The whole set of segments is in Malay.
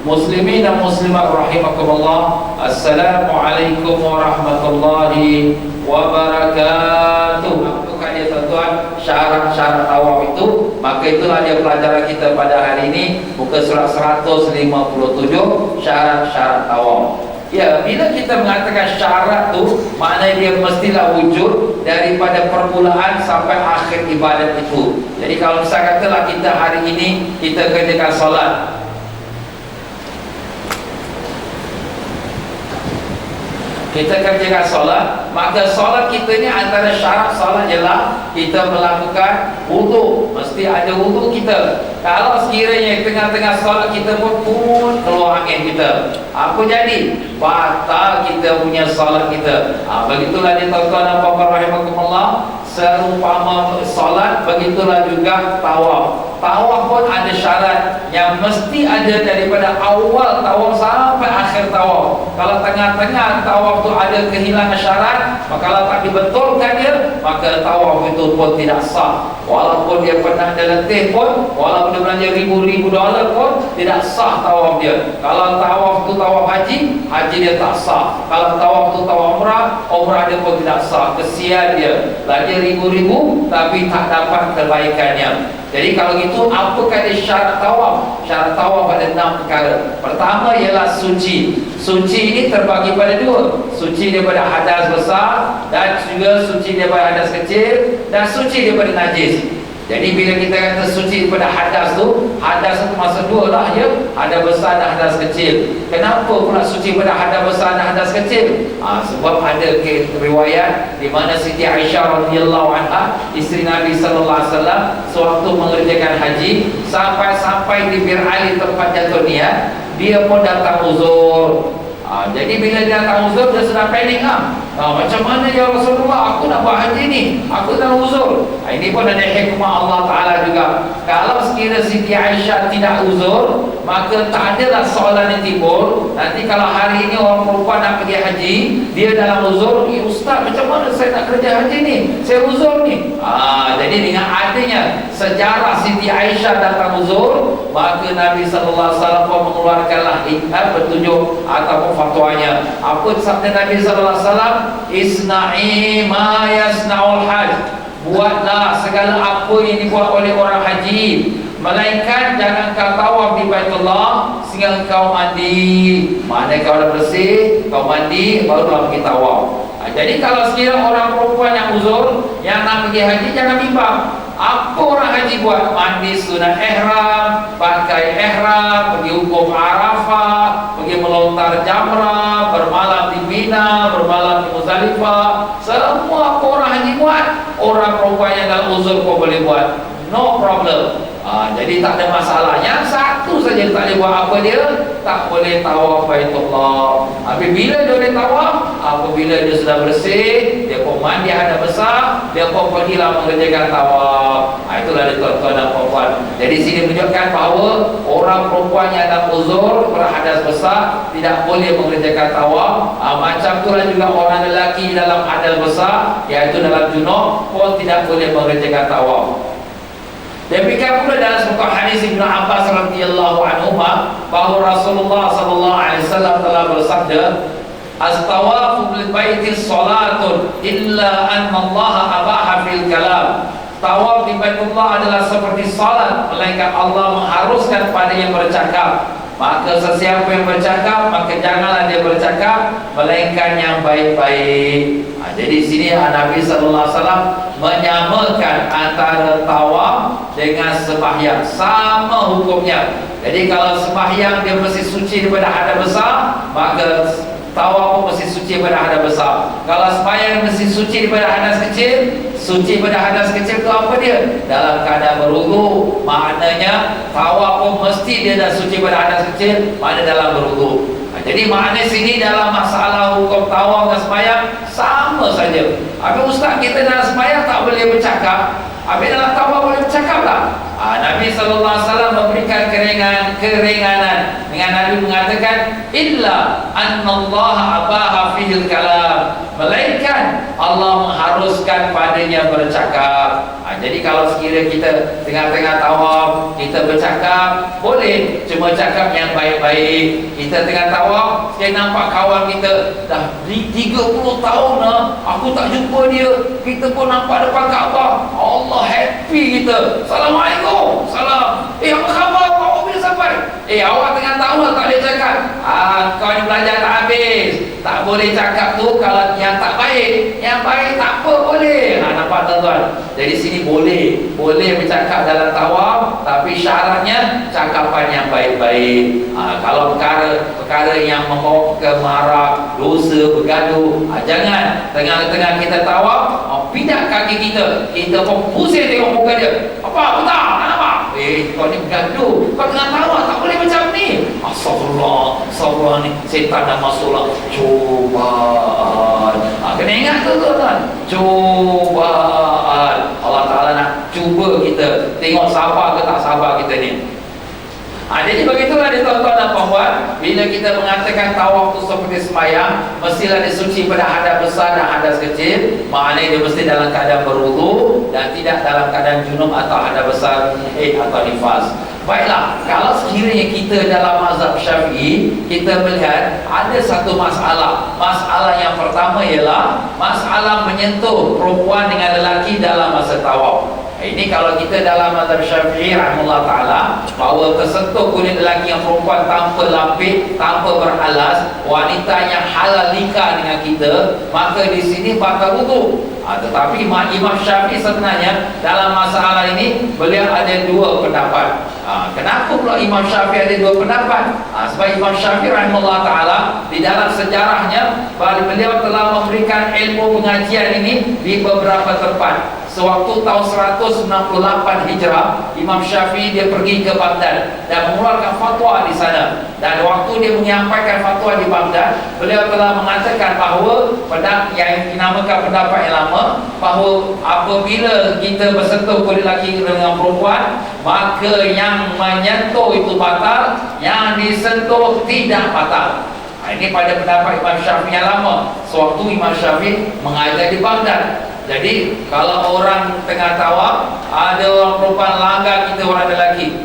Muslimin dan muslimat rahimakumullah, Assalamualaikum warahmatullahi wabarakatuh. Apakah dia tuan-tuan syarat-syarat tawaf itu? Maka itulah dia pelajaran kita pada hari ini, muka surat 157, syarat-syarat tawaf. Ya, bila kita mengatakan syarat tu, maknanya dia mestilah wujud daripada permulaan sampai akhir ibadat itu. Jadi kalau misalnya katalah kita hari ini kita kerjakan solat, kita kerjakan solat, maka solat kita ni antara syarat solat ialah kita melakukan wudu. Mesti ada wudu kita. Kalau sekiranya tengah-tengah solat kita pun keluar angin kita, apa jadi? Batal kita punya solat kita. Begitulah dia tuan-tuan dan puan-puan rahimakumullah. Serumpama solat, begitulah juga tawaf. Tawaf pun ada syarat yang mesti ada daripada awal tawaf sampai akhir tawaf. Kalau tengah-tengah tawaf tu ada kehilangan syarat, maka kalau tak dibetulkan dia, maka tawaf itu pun tidak sah. Walaupun dia pernah ada letih pun, walaupun dia belanja ribu-ribu dolar pun, tidak sah tawaf dia. Kalau tawaf tu tawaf haji, haji dia tak sah. Kalau tawaf tu tawaf umrah, umrah dia pun tidak sah. Kesian dia, belanja ribu-ribu tapi tak dapat kebaikannya. Jadi kalau gitu, apakah dia syarat tawaf? Syarat tawaf ada 6 perkara. Pertama ialah suci. Suci ini terbagi pada 2. Suci daripada hadas besar, dan juga suci daripada hadas kecil, dan suci daripada najis. Jadi bila kita kata suci daripada hadas tu, hadas itu maksud 2 lah ya, hadas besar dan hadas kecil. Kenapa pula suci daripada hadas besar dan hadas kecil? Sebab ada riwayat di mana Siti Aisyah radhiyallahu anha, isteri Nabi sallallahu alaihi wasallam, sewaktu mengerjakan haji, sampai di Bir Ali tempat jatuh niat, dia pun datang uzur. Jadi bila dia datang uzur, dia sudah panik macam mana ya Rasulullah, aku nak buat haji ni, aku dah uzur. Ini pun ada hikmah Allah Ta'ala juga. Kalau sekiranya Siti Aisyah tidak uzur, maka tak adalah soalan yang timbul. Nanti kalau hari ini orang perempuan nak pergi haji, dia dalam uzur, Ustaz macam mana saya nak kerja haji ni, saya uzur ni. Jadi dengan adanya sejarah Siti Aisyah datang uzur, maka Nabi SAW mengeluarkanlah petunjuk ataupun fatwanya. Apa sabda Nabi SAW? Isna'i ma yasna'ul hajj. Buatlah segala apa yang dibuat oleh orang haji, melainkan jangan kau tawaf di Baitullah sehingga kau mandi. Maknanya kau dah bersih, kau mandi, barulah pergi tawaf. Jadi kalau sekiranya orang perempuan yang uzur, yang nak pergi haji, jangan bimbang. Apa orang haji buat? Mandi sunat ihram, pakai ihram, pergi wukuf Arafah, pergi melontar jamrah, bermalam di Mina, bermalam di Muzdalifah. Semua apa orang haji buat, orang perempuan yang dalam uzur pun boleh buat. No problem. Jadi tak ada masalah. Yang satu saja tak boleh buat apa dia? Tak boleh tawaf Baitullah. Apabila dia boleh tawaf, apabila dia sudah bersih, dia pun mandi hadas besar, dia pun pergilah mengerjakan tawaf. Itulah dia tuan-tuan dan puan-puan. Jadi sini menunjukkan bahawa orang perempuan yang ada uzur berhadas besar tidak boleh mengerjakan tawaf. Macam itulah juga orang lelaki dalam hadas besar, iaitu dalam junub, pun tidak boleh mengerjakan tawaf. Demikian pula dalam sebuah hadis Ibnu Abbas radhiyallahu anhu bahawa Rasulullah sallallahu alaihi wasallam telah bersabda, "As-tawafu bil baiti salatun illa anna Allah abaha fil kalam." Tawaf di Baitullah adalah seperti salat, melainkan Allah mengharuskan pada yang bercakap. Maka sesiapa yang bercakap, maka janganlah dia bercakap melainkan yang baik-baik. Jadi sini Nabi sallallahu alaihi wasallam menyamakan antara tawaf dengan sembahyang, sama hukumnya. Jadi kalau sembahyang dia mesti suci daripada hadas besar, maka tawaf pun mesti suci daripada hadas besar. Kalau sembahyang mesti suci daripada hadas kecil, suci daripada hadas kecil itu apa dia? Dalam keadaan berwudu. Maknanya tawaf pun mesti dia dah suci daripada hadas kecil, makna dalam berwudu. Jadi makna sini dalam masalah hukum tawaf dan sembahyang sama saja. Habis Ustaz, kita dalam sembahyang tak boleh bercakap, habis dalam tawaf boleh bercakap tak? Nabi SAW memberikan keringanan dengan Nabi mengatakan illa annallaha abaha fihil kalam, melainkan Allah mengharuskan padanya bercakap. Jadi kalau sekiranya kita tengah-tengah tawaf, kita bercakap, boleh, cuma cakap yang baik-baik. Kita tengah tawaf, saya nampak kawan kita dah 30 tahun dah, aku tak jumpa dia, kita pun nampak depan Kaabah, Allah happy kita. Assalamualaikum, salam. Apa khabar? Awak bila sampai? Awak tengah tawaf tak boleh cakap. Kau ni belajar tak habis. Tak boleh cakap tu kalau yang tak baik. Yang baik tak apa, boleh. Nampak tuan-tuan? Jadi sini boleh bercakap dalam tawaf, tapi syaratnya cakapan yang baik-baik. Kalau perkara yang membawa ke marah, dosa, bergaduh, jangan. Tengah-tengah kita tawaf, pindah kaki kita pun pusing tengok muka dia. Apa tak? Apa? Kau ni bergaduh, kau tengah tawaf, tak boleh macam ni. Astagfirullah ni, setan dah masuklah. Cubaan. Kena ingat tu tuan-tuan, cubaan. Allah Ta'ala nak cuba kita, tengok sabar ke tak sabar kita ni. Jadi begitulah dia tuan-tuan dan puan-puan, bila kita mengatakan tawaf itu seperti sembahyang, mestilah disuci pada hadas besar dan hadas kecil. Maknanya dia mesti dalam keadaan berwudu dan tidak dalam keadaan junub atau hadas besar, atau nifas. Baiklah, kalau sekiranya kita dalam mazhab Syafi'i, kita melihat ada satu masalah. Masalah yang pertama ialah masalah menyentuh perempuan dengan lelaki dalam masa tawaf. Ini kalau kita dalam mazhab Syafi'i rahimahullah ta'ala, bahawa tersentuh kulit lelaki yang perempuan tanpa lapik, tanpa beralas, wanita yang halal nikah dengan kita, maka di sini batal wudu. Tetapi Imam Syafi'i sebenarnya dalam masalah ini beliau ada dua pendapat. Kenapa pula Imam Syafi'i ada dua pendapat? Sebab Imam Syafi'i rahimahullah ta'ala di dalam sejarahnya, beliau telah memberikan ilmu pengajian ini di beberapa tempat. Sewaktu tahun 168 Hijrah, Imam Syafi'i dia pergi ke Baghdad dan mengeluarkan fatwa di sana. Dan waktu dia menyampaikan fatwa di Baghdad, beliau telah mengatakan bahawa yang dinamakan pendapat yang lama, bahawa apabila kita bersentuh kulit lelaki dengan perempuan, maka yang menyentuh itu batal, yang disentuh tidak batal. Ini pada pendapat Imam Syafi'i yang lama, sewaktu Imam Syafi'i mengajar di Baghdad. Jadi kalau orang tengah tawaf, ada orang perempuan langgar kita orang lelaki,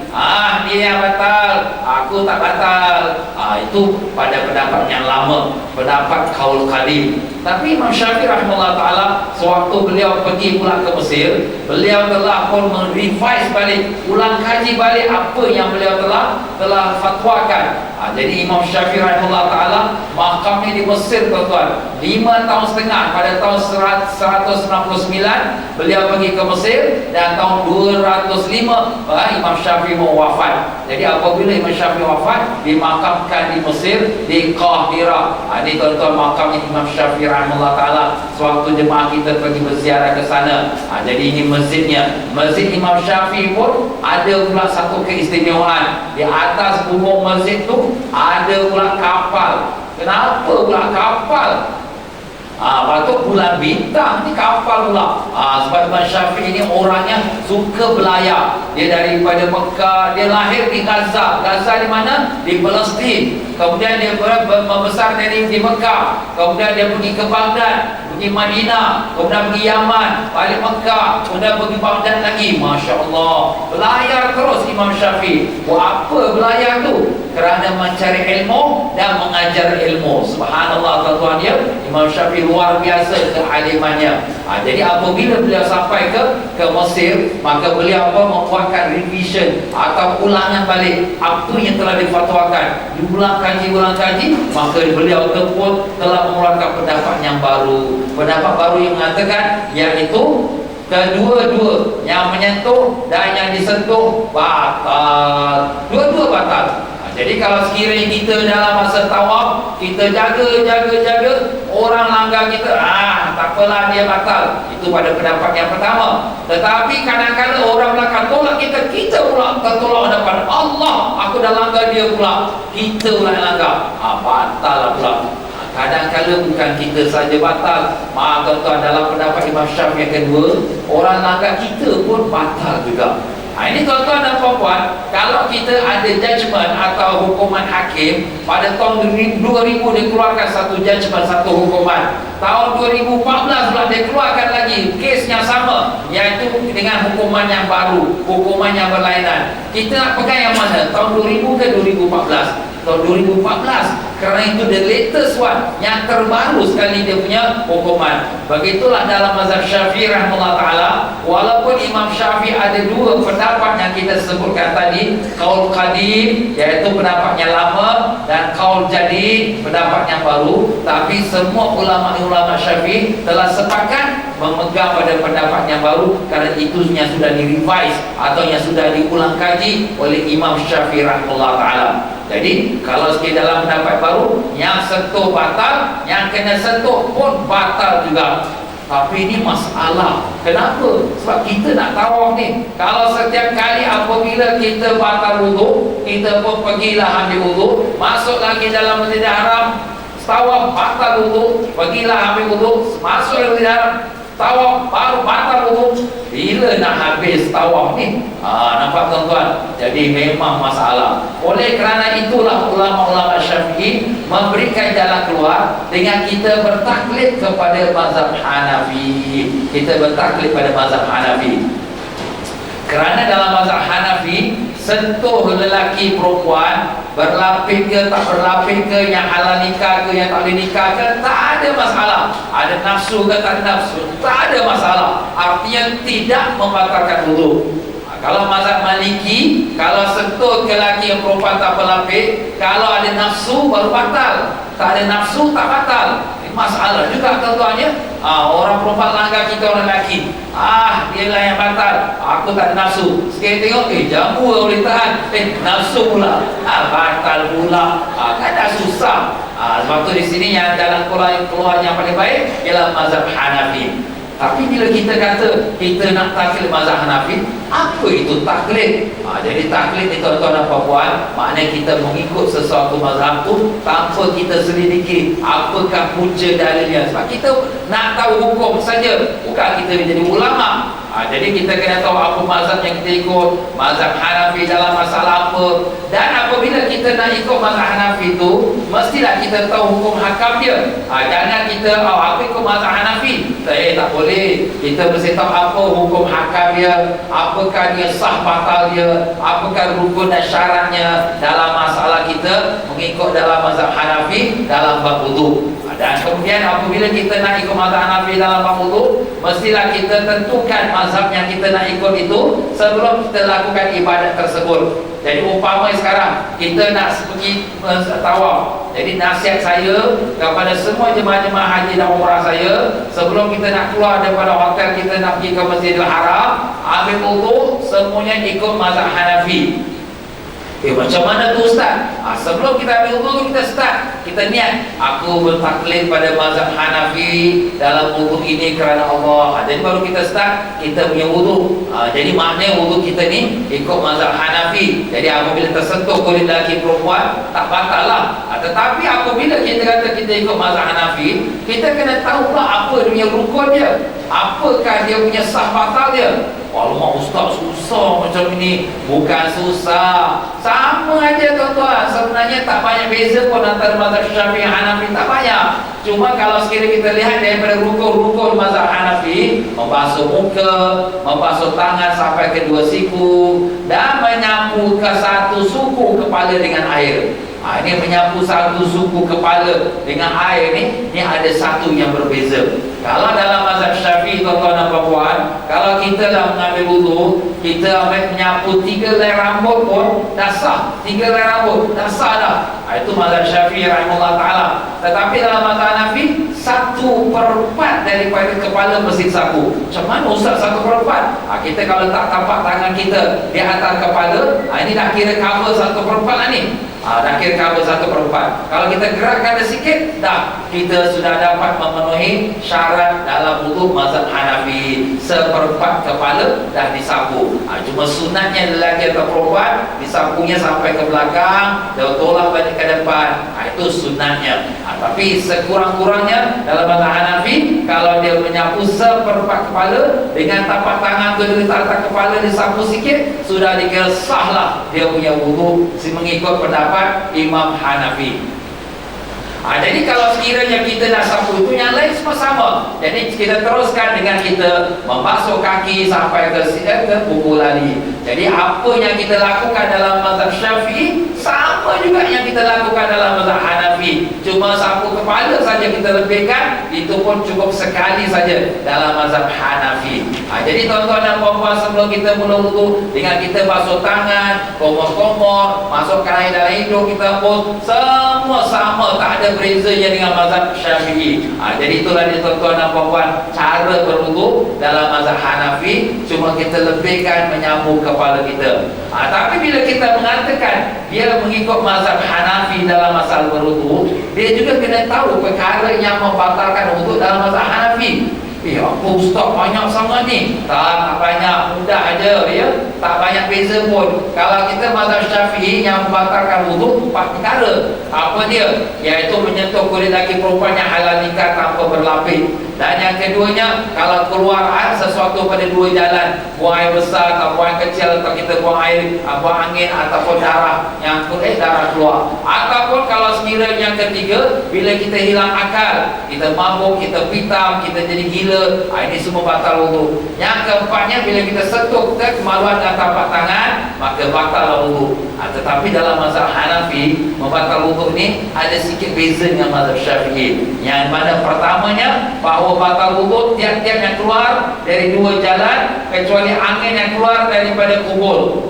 dia yang batal, aku tak batal. Itu pada pendapat yang lama, pendapat kaul qadim. Tapi Imam Syafi'i rahimahullah ta'ala, sewaktu beliau pergi pula ke Mesir, beliau telah pun merevise balik, ulang kaji balik apa yang beliau telah fatwakan. Jadi Imam Syafi'i rahimahullah ta'ala, makamnya di Mesir tuan-tuan, 5 tahun setengah. Pada tahun 199 beliau pergi ke Mesir, dan tahun 205 Imam Syafi'i mau wafat. Jadi apabila Imam Syafi'i wafat, dimakamkan di Mesir, di Qahirah. Ini tuan-tuan makamnya Imam Syafi'i rahimahullah ta'ala, sewaktu jemaah kita pergi berziarah ke sana. Jadi ini masjidnya. Masjid Imam Syafi'i pun ada pula satu keistimewaan. Di atas punggung masjid tu ada pula kapal. Kenapa pula kapal? Patut bulan bintang ni kapal pula. Sebab Imam Syafi'i ini orangnya suka belayar. Dia daripada Mekah, dia lahir di Gaza. Gaza di mana? Di Palestin. Kemudian dia membesar di Mekah. Kemudian dia pergi ke Baghdad, pergi Madinah, kemudian pergi Yaman, balik Mekah, kemudian pergi Baghdad lagi. Masya Allah, belayar terus Imam Syafi'i. Buat apa belayar tu? Kerana mencari ilmu dan mengajar ilmu. Subhanallah tuan-tuan, dia Imam Syafi'i luar biasa kealimannya. Jadi apabila beliau sampai ke Mesir, maka beliau membuatkan revision atau ulangan balik apa yang telah difatwakan, diulang kaji, maka beliau pun telah mengeluarkan pendapat yang baru, pendapat baru yang mengatakan iaitu kedua-dua, yang menyentuh dan yang disentuh batal, dua-dua batal. Jadi kalau sekiranya kita dalam masa tawaf, kita jaga, orang langgar kita, tak apalah, dia batal. Itu pada pendapat yang pertama. Tetapi kadang-kadang orang belakang tolak kita pula tertolak depan Allah, aku dah langgar dia pula, kita pula yang langgar, batal lah pula. Kadang-kadang bukan kita saja batal, tuan-tuan, dalam pendapat Imam Syafi'i yang kedua, orang langgar kita pun batal juga. Ini tuan-tuan dan puan-puan, kalau kita ada judgement atau hukuman hakim, pada tahun 2000 dia keluarkan satu judgement, satu hukuman. Tahun 2014 pula dia keluarkan lagi kesnya sama, iaitu dengan hukuman yang baru, hukuman yang berlainan. Kita nak pegang yang mana? Tahun 2000 ke 2014? Tahun 2014, kerana itu the latest one, yang terbaru sekali dia punya hukuman. Begitulah dalam mazhab Syafi'i rahimahullah ta'ala, walaupun Imam Syafi'i ada dua pendapat yang kita sebutkan tadi, qaul qadim iaitu pendapatnya lama, dan qaul jadid pendapatnya baru, tapi semua ulama-ulama Syafi'i telah sepakat memegang pada pendapat yang baru, kerana itunya sudah direvise atau yang sudah diulang kaji oleh Imam Syafi'i rahimahullah ta'ala. Jadi kalau sekiranya dalam pendapat baru, yang sentuh batal, yang kena sentuh pun batal juga. Tapi ini masalah. Kenapa? Sebab kita nak tawaf ni, kalau setiap kali apabila kita batal wuduk, kita pun pergilah ambil wuduk, masuk lagi dalam Masjidil Haram, tawaf batal wuduk, pergilah ambil wuduk, masuk lagi dalam tawaf baru batal wuduk. Bila nak habis tawaf ni? Nampak tuan-tuan? Jadi memang masalah. Oleh kerana itulah ulama-ulama Syafi'i memberikan jalan keluar dengan kita bertaklid kepada mazhab Hanafi. Kita bertaklid pada mazhab Hanafi. Kerana dalam mazhab Hanafi, sentuh lelaki perempuan, berlapis ke tak berlapis ke, yang halal nikah ke yang tak boleh nikah ke, tak ada masalah. Ada nafsu ke tak ada nafsu, tak ada masalah. Artinya tidak membatalkan wudu. Kalau mazhab Maliki, kalau sentuh ke lelaki yang perempuan tak berlapis, kalau ada nafsu baru batal. Tak ada nafsu tak batal. Masalah juga tuan-tuan ya. Orang perempuan langgar kita orang lelaki, dia lah yang batal, aku tak ada nafsu. Sekali tengok, jambu boleh tahan, nafsu pula, batal pula. Kan dah susah. Sebab tu di sini yang jalan keluar yang paling baik ialah mazhab Hanafi. Tapi bila kita kata kita nak taklid mazhab Hanafi, apa itu taklid? Jadi taklid ni tuan-tuan dan puan-puan, maknanya kita mengikut sesuatu mazhab tu tanpa kita selidiki apakah punca dalilnya. Sebab kita nak tahu hukum saja, bukan kita jadi ulama. Jadi kita kena tahu apa mazhab yang kita ikut, mazhab Hanafi dalam masalah apa. Dan apabila kita nak ikut mazhab Hanafi itu, mestilah kita tahu hukum hakam dia. Jangan kita aku ikut mazhab Hanafi, tak boleh. Kita mesti tahu apa hukum hakam dia, apakah dia sah batal dia, apakah rukun dan syaratnya dalam masalah kita mengikut dalam mazhab Hanafi dalam bab wudu. Dan kemudian apabila kita nak ikut mazhab Hanafi dalam bab wudu, mestilah kita tentukan mazhab yang kita nak ikut itu sebelum kita lakukan ibadat tersebut. Jadi umpama sekarang kita nak pergi tawaf, jadi nasihat saya kepada semua jemaah-jemaah haji dan umrah saya, sebelum kita nak keluar daripada hotel kita nak pergi ke Masjidil Haram, ambil wudu, semuanya ikut mazhab Hanafi. Macam mana tu Ustaz? Sebelum kita ambil wudu, kita start, kita niat, aku bertaklid pada mazhab Hanafi dalam wudu ini kerana Allah. Jadi baru kita start kita punya wudu. Jadi maknanya wudu kita ni ikut mazhab Hanafi. Jadi apabila tersentuh kulit lelaki perempuan, tak batal lah. Tetapi apabila kita kata kita ikut mazhab Hanafi, kita kena tahu pula apa dia punya rukun dia, apakah dia punya sah batal dia. Alamak Ustaz, susah macam ini. Bukan susah, sama aja tuan-tuan. Sebenarnya tak banyak beza pun antara mazhab Syafi'i dan Hanafi, tak banyak. Cuma kalau sekiranya kita lihat daripada rukun-rukun mazhab Hanafi, membasuh muka, membasuh tangan sampai kedua siku, dan menyapu ke satu suku kepala dengan air. Ini menyapu satu suku kepala dengan air ni ada satu yang berbeza. Kalau dalam mazhab Syafi'i tuan-tuan dan puan-puan, kalau kita dah mengambil wudu, kita menyapu 3 helai rambut pun dah sah. 3 helai rambut dah sah dah. Itu mazhab Syafi'i rahimahullah ta'ala. Tetapi dalam mazhab Hanafi, 1/4 daripada kepala mesti sapu. Macam mana Ustaz 1/4? Kita kalau tak tapak tangan kita di atas kepala, ini dah kira cover 1/4 lah ni. Dah kira cover 1/4. Kalau kita gerakkan dia sikit, dah kita sudah dapat memenuhi syarat dalam wudu mazhab Hanafi. Seperempat kepala dah disapu. Cuma sunatnya lelaki atau perempuan disapunya sampai ke belakang, dan tolak balik ke depan. Itu sunatnya. Tapi sekurang-kurangnya dalam mazhab Hanafi, kalau dia menyapu seperempat kepala dengan tapak tangan tu di atas kepala disapu sikit, sudah dikira sahlah dia punya wudu mengikut pendapat Imam Hanafi. Jadi kalau sekiranya kita nak sapu itu, yang lain semua sama. Jadi kita teruskan dengan kita membasuh kaki sampai ke kuku lali. Jadi apa yang kita lakukan dalam mazhab Syafi'i sama juga yang kita lakukan dalam mazhab Hanafi. Cuma sapu kepala saja kita lebihkan, itu pun cukup sekali saja dalam mazhab Hanafi. Jadi tuan-tuan dan puan-puan, sebelum kita mula wudu, dengan kita basuh tangan, komor-komor, masukkan air dalam hidung kita pun semua sama, tak ada berizanya dengan mazhab Syafi'i. Jadi itulah dia tuan-tuan dan puan-puan, cara berwudu dalam mazhab Hanafi. Cuma kita lebihkan menyambung kepala kita. Tapi bila kita mengatakan dia mengikut mazhab Hanafi dalam masalah berwudu, dia juga kena tahu perkara yang membatalkan wudu dalam mazhab Hanafi. Apa ustaz banyak sangat ni? Tak banyak, mudah aja ya. Tak banyak beza pun. Kalau kita mazhab Syafi'i yang membatalkan wudu 4 perkara. Apa dia? Iaitu menyentuh kulit laki perempuan yang halal nikah tanpa berlapis. Dan yang keduanya, kalau keluar air sesuatu pada dua jalan, buang air besar atau buang air kecil, atau kita buang air, buang angin, ataupun darah yang darah keluar. Ataupun kalau sekiranya yang ketiga, bila kita hilang akal, kita mabuk, kita pitam, kita jadi gila, ini semua batal wudu. Yang keempatnya, bila kita sentuh kemaluan dan tapak tangan, maka batal wudu. Tetapi dalam mazhab Hanafi, membatal wudu ni ada sikit beza dengan mazhab Syafi'i. Yang mana pertamanya, bahawa batal wudu tiap-tiap yang keluar dari dua jalan, kecuali angin yang keluar daripada kubur.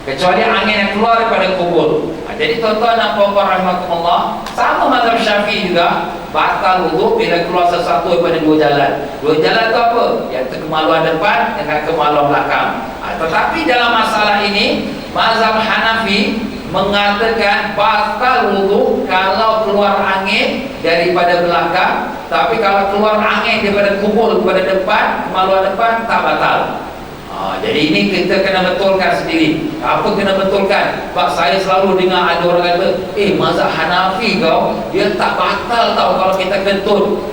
Kecuali angin yang keluar daripada kubur. Jadi tuan-tuan dan puan-puan rahimakumullah, sama mazhab Syafi'i juga, batal wudu bila keluar sesuatu daripada dua jalan. Dua jalan tu apa? Iaitu kemaluan depan dengan kemaluan belakang. Tetapi dalam masalah ini, mazhab Hanafi mengatakan batal wudu kalau keluar angin daripada belakang. Tapi kalau keluar angin daripada kubur kepada depan, kemaluan depan, tak batal. Jadi ini kita kena betulkan sendiri. Apa kena betulkan? Sebab saya selalu dengar ada orang kata, mazhab Hanafi kau, dia tak batal tau kalau kita kentut.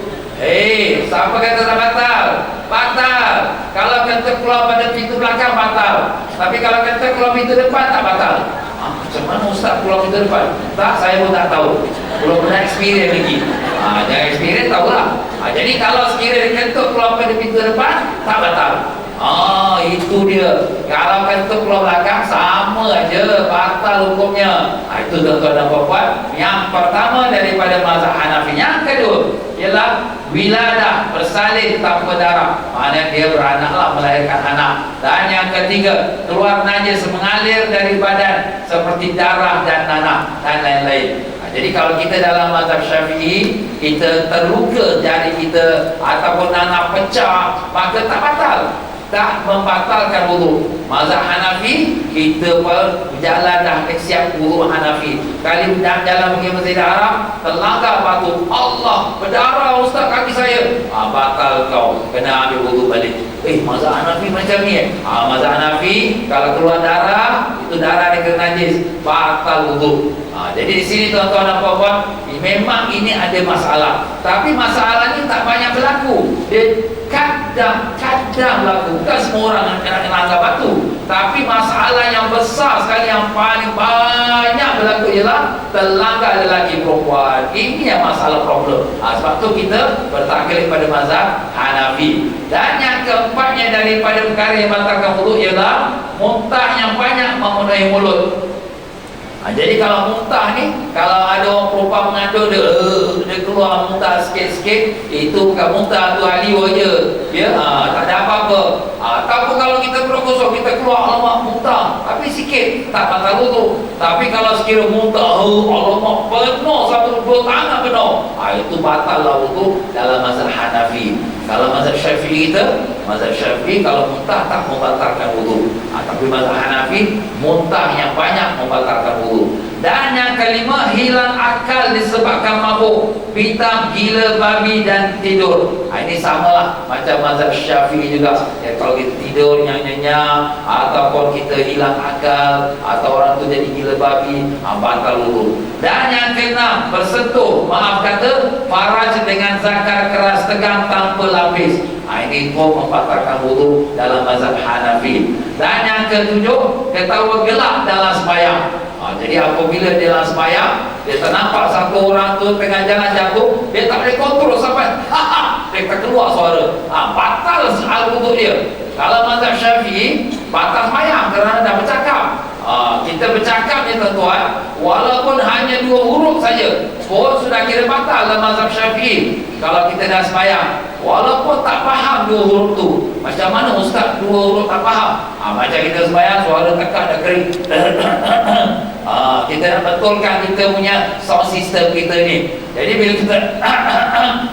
Siapa kata tak batal? Batal. Kalau kentut keluar pada pintu belakang, batal. Tapi kalau kentut keluar pintu depan, tak batal. Macam mana ustaz keluar pintu depan? Tak, saya pun tak tahu. Belum pernah experience lagi. Jangan experience, tahulah. Jadi kalau sekiranya kentut keluar pada pintu depan, tak batal. Itu dia. Kalau kentut keluar belakang, sama aja, batal hukumnya. Itu tuan-tuan dan puan-puan, yang pertama daripada mazhab Hanafi. Yang kedua ialah wiladah, bersalin tanpa darah, maknanya dia beranaklah, melahirkan anak. Dan yang ketiga, keluar najis mengalir dari badan seperti darah dan nanah dan lain-lain. Jadi kalau kita dalam mazhab Syafi'i, kita terluka jari kita ataupun nanah pecah, maka tak batal, tak membatalkan wudu. Mazhab Hanafi, kita berjalan dah siap wudu Hanafi. Kali dah jalan pergi Masjid Haram, terlanggar batu, Allah, berdarah ustaz kaki saya. Batal kau, kena ambil wudu balik. Mazhab Hanafi macam ni. Mazhab Hanafi, kalau keluar darah, itu darah dia kena najis, batal wudu. Jadi di sini tuan-tuan dan puan-puan, memang ini ada masalah. Tapi masalah ni tak banyak berlaku. Dia kadang-kadang berlaku. Bukan semua orang yang kena langgar batu. Tapi masalah yang besar sekali, yang paling banyak berlaku ialah terlanggar lelaki perempuan. Ini yang masalah problem. Sebab tu kita bertaklid pada mazhab Hanafi. Dan yang keempatnya daripada perkara yang batalkan wudu ialah muntah yang banyak memenuhi mulut. Jadi kalau muntah ni, kalau ada orang perempuan mengandung, dia keluar muntah sikit-sikit, itu bukan muntah, tu haliu je. Tak ada apa-apa. Ataupun kalau kita berkosong, kita keluar alamak muntah, tapi sikit, tak batal wudu. Tapi kalau sekira muntah, alamak penuh, satu dua tangan penuh, itu batal lah wudu dalam mazhab Hanafi. Kalau mazhab Syafi'i kita, mazhab Syafi'i kalau muntah tak membatalkan wudu. Tapi mazhab Hanafi, muntah yang banyak membatalkan wudu. Dan yang kelima, hilang akal batal disebabkan mabuk, pitam, gila, babi dan tidur. Ini samalah macam mazhab Syafi'i juga. Kalau kita tidur nyanyi-nyanyi ataupun kita hilang akal atau orang tu jadi gila babi, batal wudu. Dan yang keenam, bersentuh, maaf kata, faraj dengan zakar keras tegang tanpa lapis. Ini pun membatalkan wudu dalam mazhab Hanafi. Dan yang ketujuh, ketawa gelap dalam sembahyang. Jadi apabila dia dalam sembahyang, dia ternampak satu orang tu tengah jalan jatuh, dia tak boleh kontrol sampai dia tak keluar suara, batal wudu dia. Kalau mazhab Syafi'i, batal sembahyang kerana dah bercakap. Kita bercakap ni tuan-tuan, walaupun hanya 2 huruf saja pun sudah kira batal dalam mazhab Syafi'i. Kalau kita dah sembahyang, walaupun tak faham 2 huruf tu, macam mana ustaz 2 huruf tak faham? Macam kita sembahyang, suara tekak dah kering. Kita nak betulkan kita punya sound system kita ni. Jadi bila kita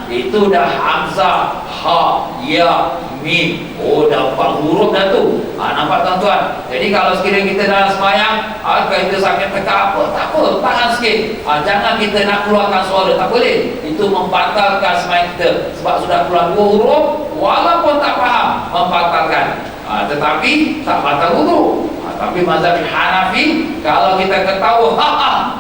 itu dah hamzah, ha, ya, mim. Dah 4 huruf dah tu. Nampak tuan-tuan? Jadi kalau sekiranya kita dalam sembahyang, kalau kita sakit tekak apa, tak apa, tahan sikit. Jangan kita nak keluarkan suara, tak boleh. Itu membatalkan sembahyang kita. Sebab sudah keluar 2 huruf, walaupun tak faham, membatalkan. Tetapi tak batal wudu. Tapi mazhab Hanafi, kalau kita ketawa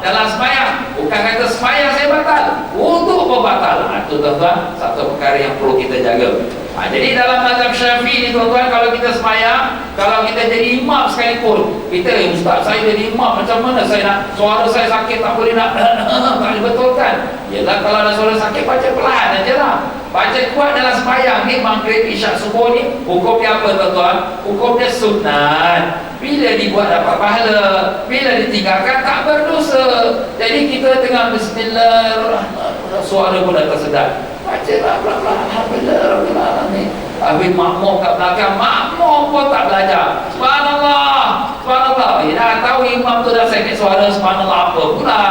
dalam sembahyang, bukan kata sembahyang saya batal, wudu pun batal. Itu tuan-tuan, satu perkara yang perlu kita jaga. Jadi dalam mazhab Syafi'i ni tuan-tuan, kalau kita sembahyang, kalau kita jadi imam sekalipun, kita ustaz saya jadi imam, macam mana saya nak, suara saya sakit tak boleh nak tak boleh betulkan. Yalah, kalau ada suara sakit, baca pelan aja lah. Baca kuat dalam sembahyang ni, maghrib, isyak, subuh ni, hukum dia apa tuan-tuan? Hukum dia sunat. Bila dibuat dapat pahala, bila ditinggalkan tak berdosa. Jadi kita tengah bismillahirrahmanirrahim, suara pun dah tersedar, bacalah pelan-pelan, alhamdulillah. Habis makmum kat belakang, makmum pun tak belajar, subhanallah, subhanallah. Dah tahu imam tu dah sakit suara, subhanallah apa pula.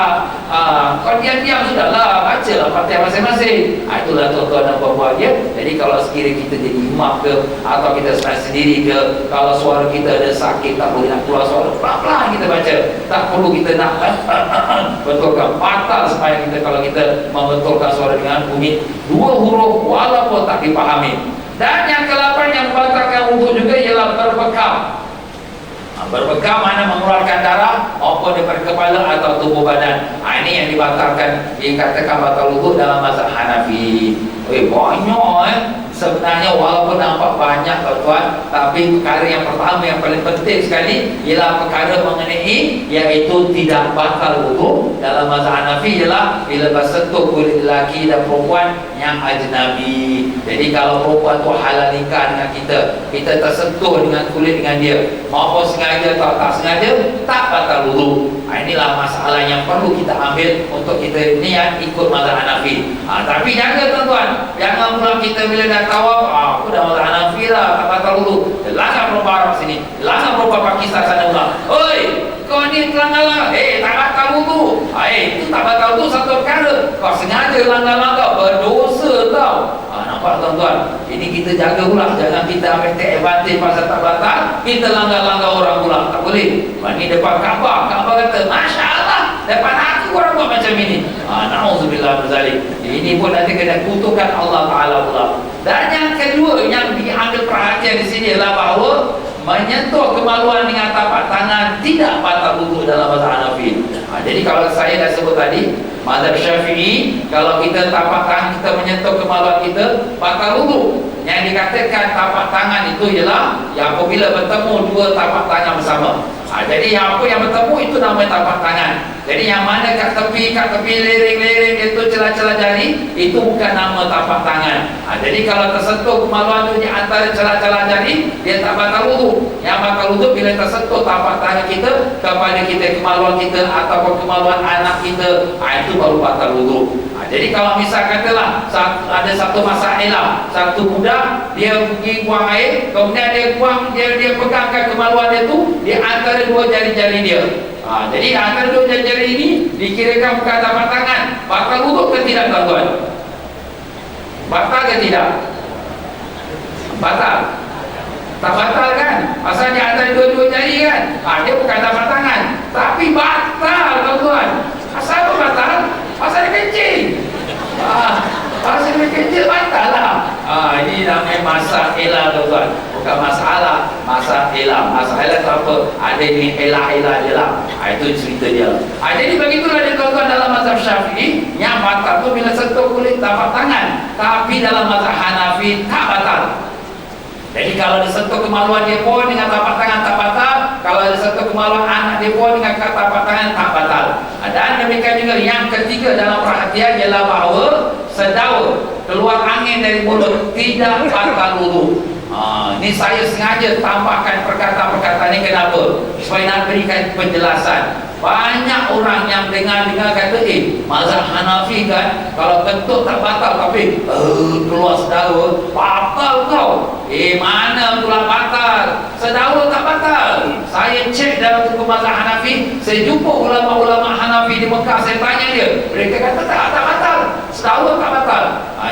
Kau diam-diam sudahlah, bacalah Fatihah masing-masing. Itulah tuan-tuan dan puan-puan dia. Jadi kalau sekiranya kita jadi imam ke, atau kita sembahyang sendiri ke, kalau suara kita ada sakit, tak boleh nak keluar suara, pelan-pelan kita baca. Tak perlu kita nak betulkan. Batal sembahyang kita kalau kita membetulkan suara dengan bunyi 2 huruf walaupun tak dipahami. Dan yang ke-8 yang membatalkan wudu juga ialah berbekam. Berbekam mana mengeluarkan darah maupun daripada kepala atau tubuh badan. Ini yang dibatalkan, dikatakan batal wudu dalam mazhab Hanafi. Banyak sebenarnya, walaupun nampak banyak tuan-tuan, tapi perkara yang pertama yang paling penting sekali ialah perkara mengenai iaitu tidak batal wudu dalam mazhab Hanafi ialah bila bersentuh kulit lelaki dan perempuan yang ajnabi. Jadi kalau perempuan tu halal nikah dengan kita, kita tersentuh dengan kulit dengan dia, maupun sengaja atau tak sengaja, tak batal wudu. Inilah masalah yang perlu kita ambil untuk kita niat ikut mazhab Hanafi. Tapi jaga tuan-tuan, jangan pula kita bila dah tawaf, aku dah mazhab Hanafi lah, tak batal wudu. Langgar perempuan Arab sini, langgar perempuan Pakistan sana pula, oi, kau ni langgar, tak batal wudu. Itu tak batal wudu satu perkara. Kau sengaja langgar-langgar, berdosa tau. Nampak tuan-tuan? Ini kita jaga pula, jangan kita ambil take advantage pasal tak batal, kita langgar-langgar orang pula, tak boleh. Ini depan Kaabah, Kaabah kata, Masya Allah, depan aku orang buat macam ini. Na'udzubillah min zalik. Ini pun nanti kena kutukan Allah Ta'ala pula. Dan yang kedua yang diambil perhatian di sini adalah bahawa menyentuh kemaluan dengan tapak tangan tidak batal wudu dalam mazhab Hanafi. Jadi kalau saya dah sebut tadi, mazhab Syafi'i, kalau kita tapak tangan kita menyentuh kemaluan kita, batal wudu. Yang dikatakan tapak tangan itu ialah yang apabila bertemu 2 tapak tangan bersama. Jadi apa yang bertemu itu namanya tapak tangan. Jadi yang mana kat tepi lereng-lereng itu celah-celah jari, itu bukan nama tapak tangan. Jadi kalau tersentuh kemaluan itu di antara celah-celah jari, dia tak batal wudu. Yang batal wudu bila tersentuh tapak tangan kita kepada kita, kemaluan kita ataupun kemaluan anak kita, itu baru batal wudu. Jadi kalau misal katalah ada satu masalah, satu budak dia pergi buang air, kemudian dia buang, dia pegangkan kemaluan dia tu di antara 2 jari-jari dia. Jadi antara 2 jari-jari ini dikirakan bukan tapak tangan. Batal wudu ke tidak tuan-tuan? Batal ke tidak? Batal. Tak batal kan? Pasal di antara 2 jari kan? Dia bukan tapak tangan, tapi batal tuan-tuan. Asal apa batal? Pasal Ini namanya masak elah tuan-tuan. Bukan masalah, masak elah. Masak elah tu apa? Ada ni elah-elah je lah. Itu cerita dia. Jadi begitulah dia tuan-tuan dalam mazhab Syafi'i. Yang batal tu bila sentuh kulit tapak tangan. Tapi dalam mazhab Hanafi tak batal. Jadi kalau disentuh kemaluan dia pun dengan tapak tangan tak batal. Kalau disentuh kemaluan anak dia pun dengan tapak tangan tak batal. Dan demikian juga yang ketiga dalam perhatian ialah bahawa sedawa keluar angin dari mulut tidak batal wudu. Ini saya sengaja tambahkan perkataan-perkataan ini kenapa? Supaya nak berikan penjelasan. Banyak orang yang dengar-dengar kata mazhab Hanafi kan kalau kentut tak batal tapi keluar sedawa batal kau. Mana pula batal? Sedawa tak batal. Saya cek dalam buku mazhab Hanafi, saya jumpa ulama-ulama Hanafi di Mekah, saya tanya dia, mereka kata tak batal. Sedawa tak batal.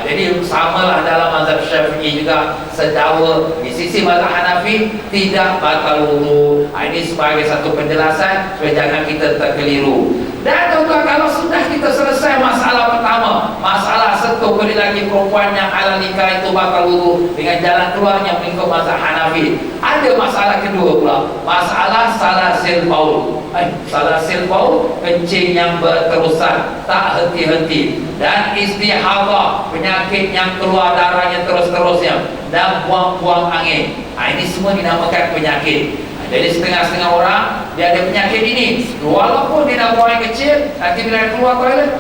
Jadi samalah dalam mazhab Syafi'i juga, sedawa di sisi mazhab Hanafi tidak batal wudu. Ini sebagai satu penjelasan supaya jangan kita terkeliru. Dan tuan-tuan, kalau sudah kita selesai masalah pertama, masalah sentuh kulit lelaki perempuan yang ala nikah itu batal wudu dengan jalan keluarnya mengikut mazhab Hanafi, ada masalah kedua pula, masalah salasil baul. Salasil baul, kencing yang berterusan tak henti-henti, dan istihadah, penyakit yang keluar darahnya terus-terusnya, dan buang-buang angin. Ini semua dinamakan penyakit. Jadi setengah-setengah orang dia ada penyakit ini, walaupun dia dah buang air kecil, nanti bila keluar toilet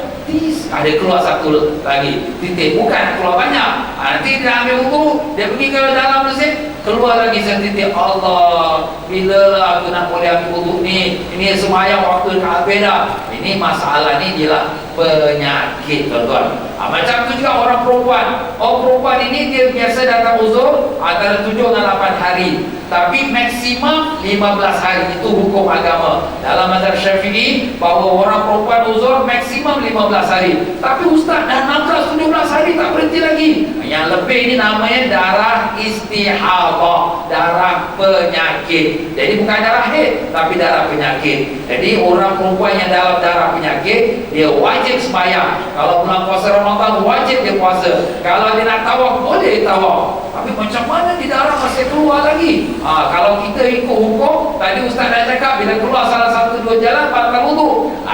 ada keluar satu lagi titik, bukan keluar banyak. Nanti dia ambil wudu, dia pergi ke dalam mesin, keluar lagi setitik. Allah, bila aku nak boleh ambil wudu ni? Ini semayang waktu tak habis dah. Ini masalah ni ialah penyakit tuan-tuan. Macam tu juga orang perempuan. Perempuan ini dia biasa datang uzur antara 7 dan 8 hari, tapi maksimum 15 hari. Itu hukum agama dalam mazhab Syafi'i, bahawa orang perempuan uzur maksimum 15 hari. Tapi ustaz dah 16-17 hari tak berhenti lagi. Yang lebih ini namanya darah istihadah, darah penyakit. Jadi bukan darah haid, tapi darah penyakit. Jadi orang perempuan yang dalam darah penyakit, dia wajib sembahyang. Kalau bulan puasa Ramadan, wajib dia puasa. Kalau dia nak tawaf, boleh tawaf. Tapi macam mana di darah masih keluar lagi? Kalau kita ikut hukum tadi ustaz dah cakap, bila keluar salah satu dua jalan batal wudu.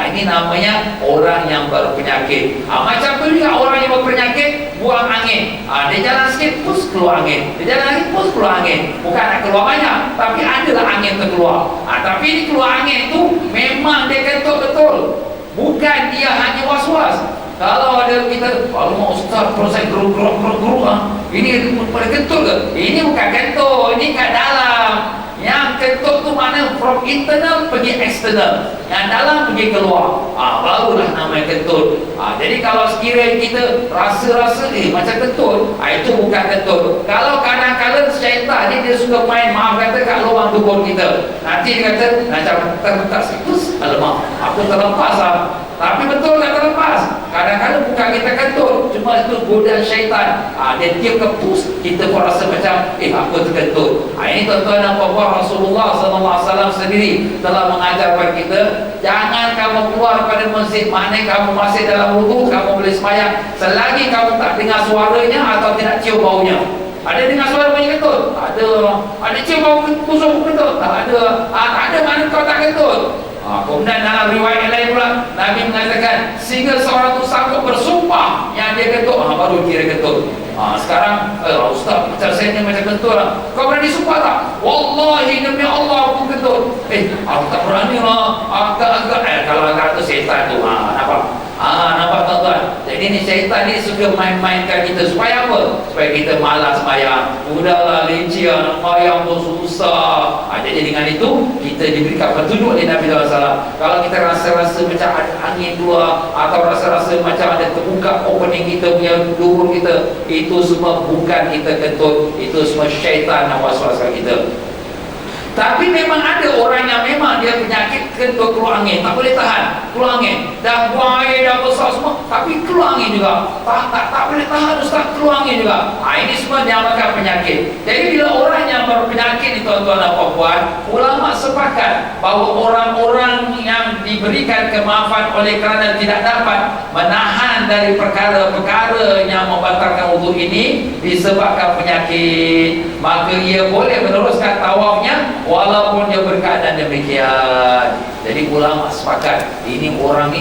Ini namanya orang yang berpenyakit. Macam tu juga orang yang berpenyakit buang angin. Dia jalan sikit pus keluar angin, dia jalan lagi pus keluar angin. Bukan nak keluar banyak, tapi adalah angin terkeluar. Tapi ini keluar angin tu memang dia kentut betul, bukan dia hanya was-was. Kalau ada kita, alamak ustaz proses geruk-geruk ini pada kentut ke? Ini bukan kentut, ini kat dalam. Yang kentut tu mana from internal pergi external, yang dalam pergi keluar, barulah namanya kentut. Jadi kalau sekiranya kita rasa-rasa macam kentut, itu bukan kentut. Kalau kadang-kadang syaitan ni dia suka main, maaf kata, kat lubang dubur kita. Nanti dia kata macam terlepas sikit, alamak aku terlepas lah. Tapi betul tak terlepas. Kadang-kadang bukan kita kentut, cuma itu godaan syaitan. Dia tiap kepus, kita pun rasa macam aku terkentut. Ini tuan-tuan dan puan-puan, Rasulullah SAW sendiri telah mengajarkan kita, jangan kamu keluar pada masjid mana kamu masih dalam wudu, kamu boleh sembahyang selagi kamu tak dengar suaranya atau tidak cium baunya. Ada dengar suara bunyi kentut? Ada cium bau busuk kentut? Tak ada. Ada mana kau tak kentut? Kemudian dalam riwayat lain pula Nabi mengatakan, sehingga seorang itu sanggup bersumpah yang dia kentut, baru kira kentut. Sekarang ustaz macam saya ni macam kentut lah. Kau berani sumpah tak? Wallahi demi Allah aku kentut. Aku tak berani lah. Agak-agak kalau agak tu setan tu. Nampak? Nampak tuan-tuan? Jadi ni syaitan ni suka main-mainkan kita. Supaya apa? Supaya kita malas sembahyang. Udahlah leceh, sembahyang pun susah. Jadi dengan itu kita diberikan petunjuk oleh Nabi SAW. Kalau kita rasa-rasa macam ada angin keluar, atau rasa-rasa macam ada terbuka opening kita punya dubur kita, itu semua bukan kita kentut. Itu semua syaitan yang was-waskan kita. Tapi memang ada orang yang memang dia penyakit kentut keluar angin, tak boleh tahan, keluar angin. Dah buang air dah besar semua, tapi keluar angin juga. Tak boleh tahan Ustaz, keluar angin juga. Ini semua dinamakan penyakit. Jadi bila orang yang berpenyakit ni tuan-tuan dan puan-puan, ulama sepakat bahawa orang-orang yang diberikan kemaafan oleh kerana tidak dapat menahan dari perkara-perkara yang membatalkan wuduk ini disebabkan penyakit, maka ia boleh meneruskan tawafnya walaupun dia berkeadaan demikian. Jadi ulama sepakat ini orang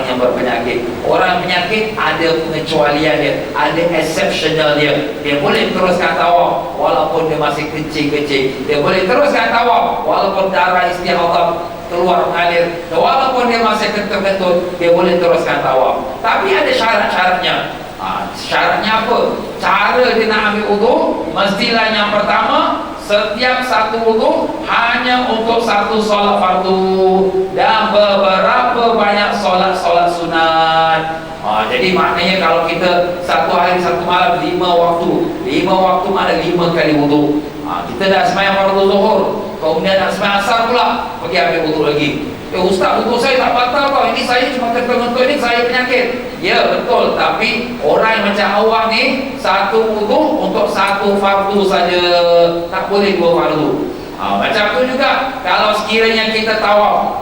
yang berpenyakit. Orang penyakit ada pengecualian dia, ada exceptional dia. Dia boleh teruskan tawaf walaupun dia masih kecil-kecil. Dia boleh teruskan tawaf walaupun darah istihadah keluar mengalir, walaupun dia masih kentut-kentut, dia boleh teruskan tawaf. Tapi ada syarat-syaratnya. Syaratnya apa? Cara dia nak ambil wuduk, mestilah yang pertama, setiap satu wuduk hanya untuk satu solat fardu dan beberapa banyak solat-solat sunat. Jadi maknanya kalau kita satu hari satu malam 5 waktu mana 5 kali wuduk. Kita dah sembahyang fardu zuhur, kemudian nak sembahyang asar pula, pergi ambil wuduk lagi. Ustaz, wuduk saya tak batal kau, ini saya cuma kentut-kentut ni, saya penyakit. Ya betul, tapi orang yang macam awak ni, satu wuduk untuk satu fardu saja, tak boleh 2 fardu. Macam tu juga kalau sekiranya kita tawaf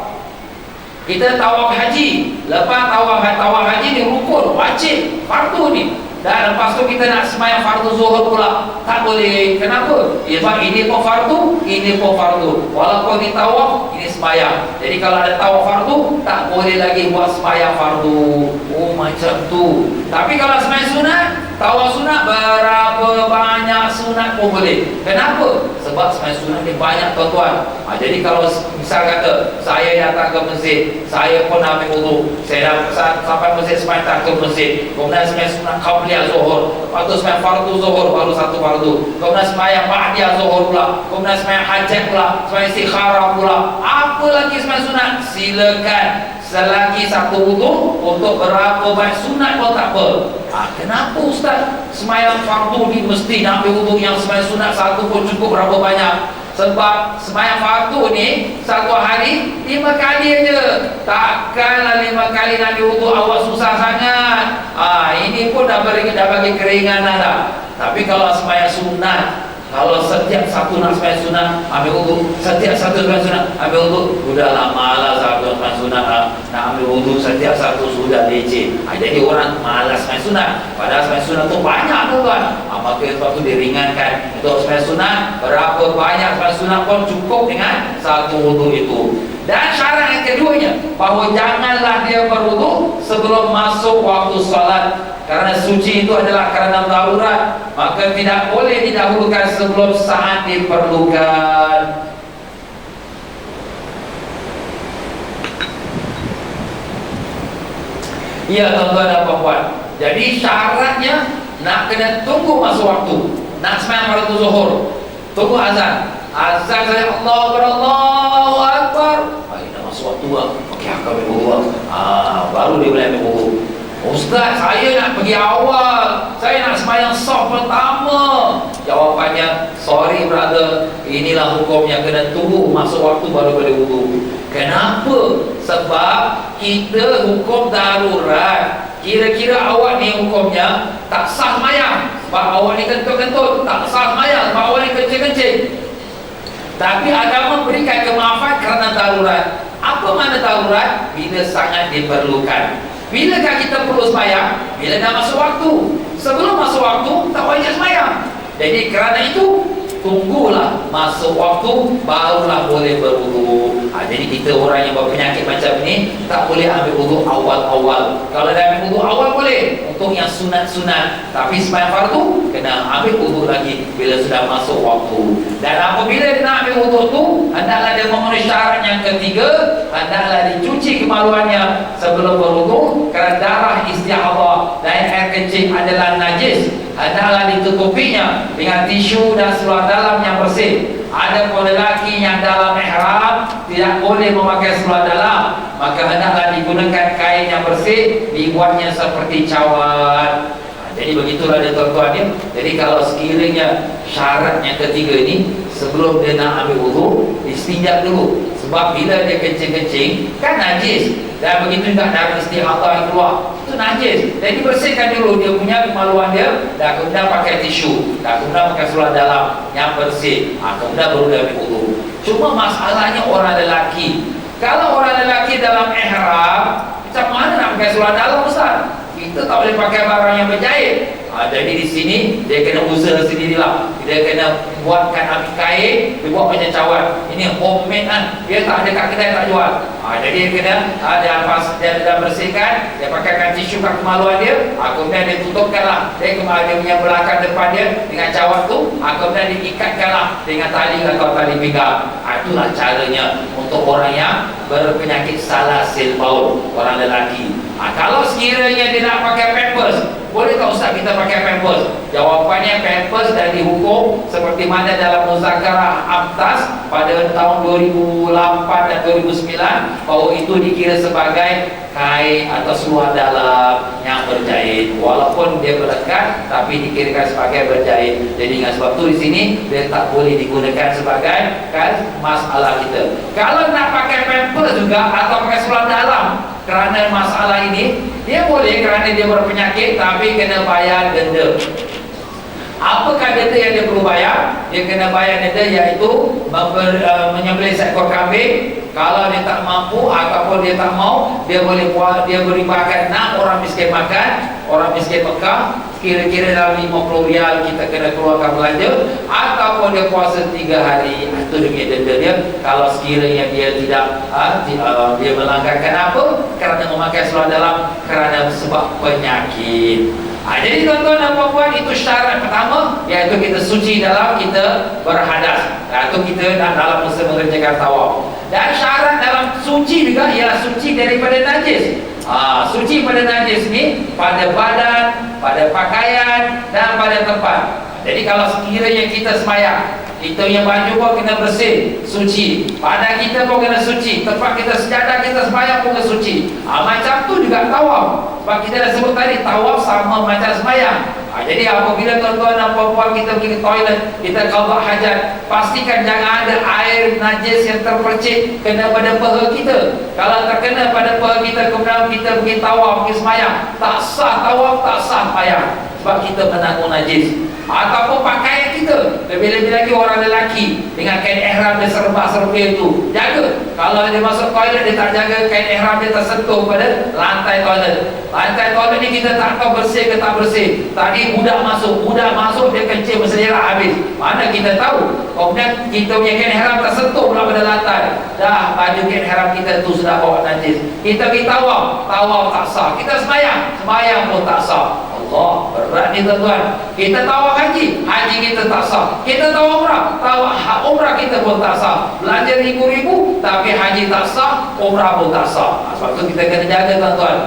haji, lepas tawaf haji ni rukun, wajib, fardu ni. Dan lepas tu kita nak sembahyang fardu zuhur pula, tak boleh. Kenapa? Sebab ini pun fardu, ini pun fardu. Walaupun di tawaf, ini sembahyang. Jadi kalau ada tawaf fardu, tak boleh lagi buat sembahyang fardu. Macam tu. Tapi kalau sembahyang sunat, tawaf sunat, berapa banyak sunat pun boleh. Kenapa? Sebab sembahyang sunat ni banyak tuan-tuan. Jadi kalau misal kata saya datang ke masjid, saya pun ambil wuduk, saya dah sampai masjid, sembahyang ke masjid, kemudian sembahyang sunat qabliyah zuhur, lepas tu sembahyang fardu zuhur baru satu fardu, kemudian sembahyang ba'diyah zuhur pula, kemudian sembahyang hajat pula, sembahyang istikharah pula, apa lagi sembahyang sunat, silakan. Selagi satu wuduk untuk berapa banyak sunat pun tak apa. Kenapa Ustaz sembahyang fardu ni mesti nak ambil wuduk, yang sembahyang sunat satu pun cukup berapa banyak? Sebab sembahyang fardu ni satu hari 5 kali aja. Takkanlah 5 kali nak ambil wuduk awak susah sangat. Ini pun dah bagi keringanan dah. Tapi kalau sembahyang sunat, kalau setiap satu nak sembahyang sunat ambil wuduk, setiap satu sembahyang sunat ambil wuduk, udahlah malas satu sembahyang sunat nak ambil wuduk setiap satu, sudah leceh. Jadi orang malas sembahyang sunat, padahal sembahyang sunat tu banyak tuan. Maka sebab tu diringankan untuk sembahyang sunat, berapa banyak sembahyang sunat pun cukup dengan satu wuduk itu. Dan syarat yang keduanya, bahawa janganlah dia berwuduk sebelum masuk waktu salat, kerana suci itu adalah kerana darurat, maka tidak boleh didahulukan sebelum saat diperlukan. Ya tuan-tuan dan puan-puan, jadi syaratnya nak kena tunggu masuk waktu. Nak sembahyang fardu zuhur, tunggu azan saya Allahu Akbar, dah masuk waktu lah. Okey, aku ambil wuduk baru dia boleh ambil wuduk. Ustaz, saya nak pergi awal, saya nak sembahyang saf pertama. Jawapannya, sorry brother, inilah hukumnya, kena tunggu masuk waktu baru boleh wuduk. Kenapa? Sebab kita hukum darurat. Kira-kira awak ni hukumnya tak sah sembahyang sebab awak ni kentut-kentut, tak sah sembahyang sebab awak ni kencing-kencing. Tapi agama berikan kemaafan kerana darurat. Apa makna darurat? Bila sangat diperlukan. Bilakah kita perlu sembahyang? Bila dah masuk waktu. Sebelum masuk waktu, tak wajib sembahyang. Jadi kerana itu, tunggulah masuk waktu, barulah boleh berwuduk. Jadi kita orang yang berpenyakit macam ni tak boleh ambil wuduk awal-awal. Kalau dah ambil wuduk awal boleh, untuk yang sunat-sunat. Tapi sembahyang fardu kena ambil wuduk lagi bila sudah masuk waktu. Dan apabila dia nak ambil wuduk tu, hendaklah dia memenuhi syarat yang ketiga, hendaklah dicuci kemaluannya sebelum berwuduk, kerana darah istihadah dan air kencing adalah najis. Hendaklah ditutupinya dengan tisu dan seluar dalam yang bersih. Ada pun lelaki yang dalam ihram tidak boleh memakai seluar dalam, maka hendaklah digunakan kain yang bersih, dibuatnya seperti cawan. Jadi Jadi begitulah dia tuan-tuan ya. Jadi kalau sekiranya syarat yang ketiga ini, sebelum dia nak ambil wudu, istinja dulu. Sebab bila dia kencing-kencing kan najis, dan begitu juga darah istihadah yang keluar itu najis. Jadi bersihkan dulu dia punya kemaluan dia, dan kemudian pakai tisu, dan kemudian pakai seluar dalam yang bersih, kemudian baru dia ambil wudu. Cuma masalahnya orang lelaki, kalau orang lelaki dalam ihram, macam mana nak pakai seluar dalam Ustaz? Kita tak boleh pakai barang yang berjahit. Jadi di sini dia kena usaha sendirilah. Dia kena buatkan ambil kain, dia buat macam cawan. Ini homemade kan. Dia tak ada kat kedai, tak jual. Jadi dia kena dia dah bersihkan, dia pakaikan tisu kat kemaluan dia, kemudian dia tutupkanlah. Dia punya belakang depan dia dengan cawan tu, kemudian diikatkanlah dengan tali atau tali pinggang. Itulah caranya untuk orang yang berpenyakit salasil baul, orang lelaki. Kalau sekiranya dia nak pakai pampers, boleh tak Ustaz kita pakai pampers? Jawapannya pampers dah dihukum seperti mana dalam Muzakarah Amtas pada tahun 2008 dan 2009, bahawa itu dikira sebagai kain atau seluar dalam yang berjahit. Walaupun dia melekat, tapi dikirakan sebagai berjahit. Jadi dengan sebab tu di sini dia tak boleh digunakan sebagai kan masalah kita. Kalau nak pakai pampers juga atau pakai seluar dalam kerana masalah ini, dia boleh kerana dia berpenyakit, tapi kena bayar denda. Apakah denda yang dia perlu bayar? Dia kena bayar denda, iaitu menyembelih seekor kambing. Kalau dia tak mampu ataupun dia tak mau, dia boleh dia beri makan 6 orang miskin makan, orang miskin Mekah. Kira-kira dalam 50 rial kita kena keluarkan belanja, ataupun dia puasa 3 hari. Itu demi denda dia. Kalau sekiranya dia tidak dia melanggarkan apa kerana memakai seluar dalam kerana sebab penyakit. Jadi tuan-tuan dan puan-puan, itu syarat pertama, iaitu kita suci dalam kita berhadas, atau kita dalam masa mengerjakan tawaf. Dan syarat dalam suci juga ialah suci daripada najis. Suci pada najis ni pada badan, pada pakaian dan pada tempat. Jadi kalau sekiranya kita sembahyang, kita punya baju pun kena bersih, suci. Badan kita pun kena suci. Tempat kita sejadah kita sembahyang pun kena suci. Macam tu juga tawaf. Sebab kita dah sebut tadi, tawaf sama macam sembahyang. Jadi apabila tuan-tuan dan puan-puan kita pergi ke toilet, kita qada hajat, pastikan jangan ada air najis yang terpercik kena pada paha kita. Kalau terkena pada paha kita, kemudian kita pergi tawaf, pergi sembahyang, tak sah tawaf, tak sah sembahyang, sebab kita menanggung najis. Ataupun pakaian kita, lebih-lebih lagi orang lelaki dengan kain ihram dia serba-serbi itu, jaga. Kalau dia masuk toilet, dia tak jaga kain ihram dia tersentuh pada lantai toilet. Lantai toilet ni kita tak tahu bersih ke tak bersih. Tadi budak masuk dia kencing berselerak habis, mana kita tahu. Kemudian kita punya kain ihram tersentuh pula pada lantai, dah baju kain ihram kita tu sudah bawa najis. Kita pergi tawaf tak sah. Kita sembahyang pun tak sah. Berat ni tuan-tuan. Kita tawaf haji kita tak sah. Kita tawaf umrah kita pun tak sah. Belanja ribu-ribu tapi haji tak sah, umrah pun tak sah. Sebab tu kita kena jaga tuan-tuan.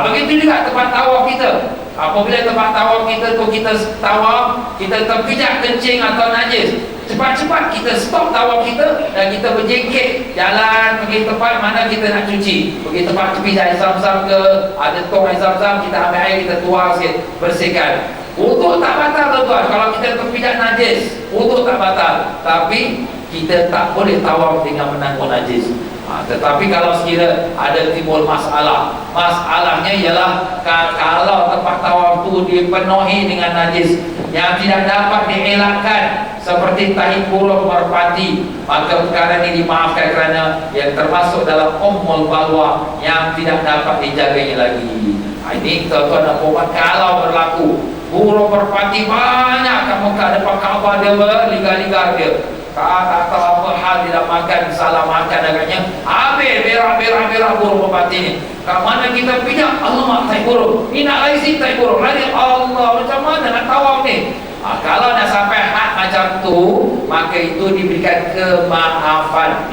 Begitu juga tempat tawaf kita. Apabila tempat tawaf kita tu kita tawaf, kita terpijak kencing atau najis, cepat-cepat kita stop tawaf kita dan kita berjengkit jalan pergi tempat mana kita nak cuci. Pergi tempat tepi air zam-zam ke, ada tong air zam-zam, kita ambil air, kita tuang sikit, bersihkan. Wuduk tak batal tuan-tuan kalau kita terpijak najis. Wuduk tak batal, tapi kita tak boleh tawaf dengan menanggung najis. Tetapi kalau sekira ada timbul masalahnya ialah kalau tempat tawaf tu dipenuhi dengan najis yang tidak dapat dielakkan, seperti tahi burung merpati, maka perkara ini dimaafkan kerana yang termasuk dalam ummul balwa yang tidak dapat dijaganya lagi. Ini tuan-tuan dan puan, kalau berlaku burung merpati banyak kat Mekah depan Kaabah, dia berligar-ligar dia, tak tahu apa hal, tidak makan, salah makan agaknya, habis berak burung merpati ni. Kat mana kita pijak, Allah tai burung, ni nak lari tai burung lari, Allah, macam mana nak tawaf ni? Kalau dah sampai had macam tu, maka itu diberikan kemaafan.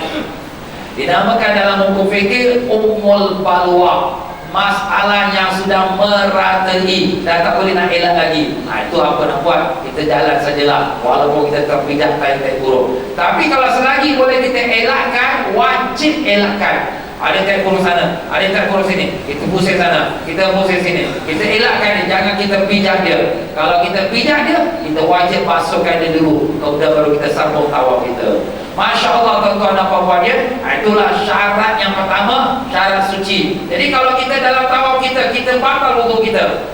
Dinamakan dalam hukum fikih ummul balwa, masalah yang sudah meratai dan tak boleh nak elak lagi. Itu apa nak buat? Kita jalan sajalah, walaupun kita terpijak tai burung. Tapi kalau selagi boleh kita elakkan, wajib elakkan. Ada tak kurus sana, ada tak kurus sini, kita pusing sana, kita pusing sini, kita elakkan dia, jangan kita pijak dia. Kalau kita pijak dia, kita wajib masukkan dia dulu, kemudian baru kita sambung tawaf kita. Masya Allah tuan-tuan dan puan-puan dia, itulah syarat yang pertama, syarat suci. Jadi kalau kita dalam tawaf kita batal wudu kita.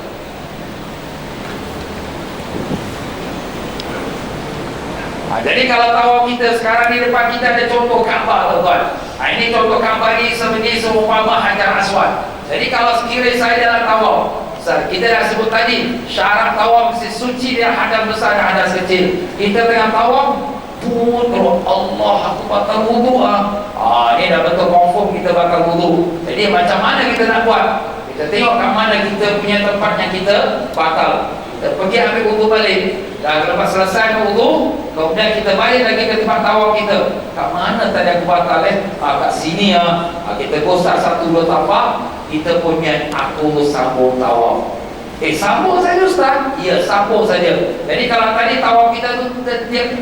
Jadi kalau tawaf kita sekarang di depan kita ada contoh Kaabah tuan-tuan. Ini contoh Kaabah ni sebenarnya seumpama Hajar Aswad. Jadi kalau sekiranya saya dalam tawaf, kita dah sebut tadi syarat tawaf mesti suci dia, hadas besar dan hadas kecil. Kita tengah tawaf kalau Allah aku batal wudu ini dah betul confirm kita batal wudu. Jadi macam mana kita nak buat? Kita tengok kat mana kita punya tempat yang kita batal. Kita pergi ambil wudu balik. Dan lepas selesai wudu, kemudian kita balik lagi ke tempat tawaf kita. Kat mana tadi aku batal kat sini kita gosok 1-2 tapak, kita punya aku sambung tawaf. Sambung saja Ustaz? Ya, sambung saja. Jadi kalau tadi tawaf kita tu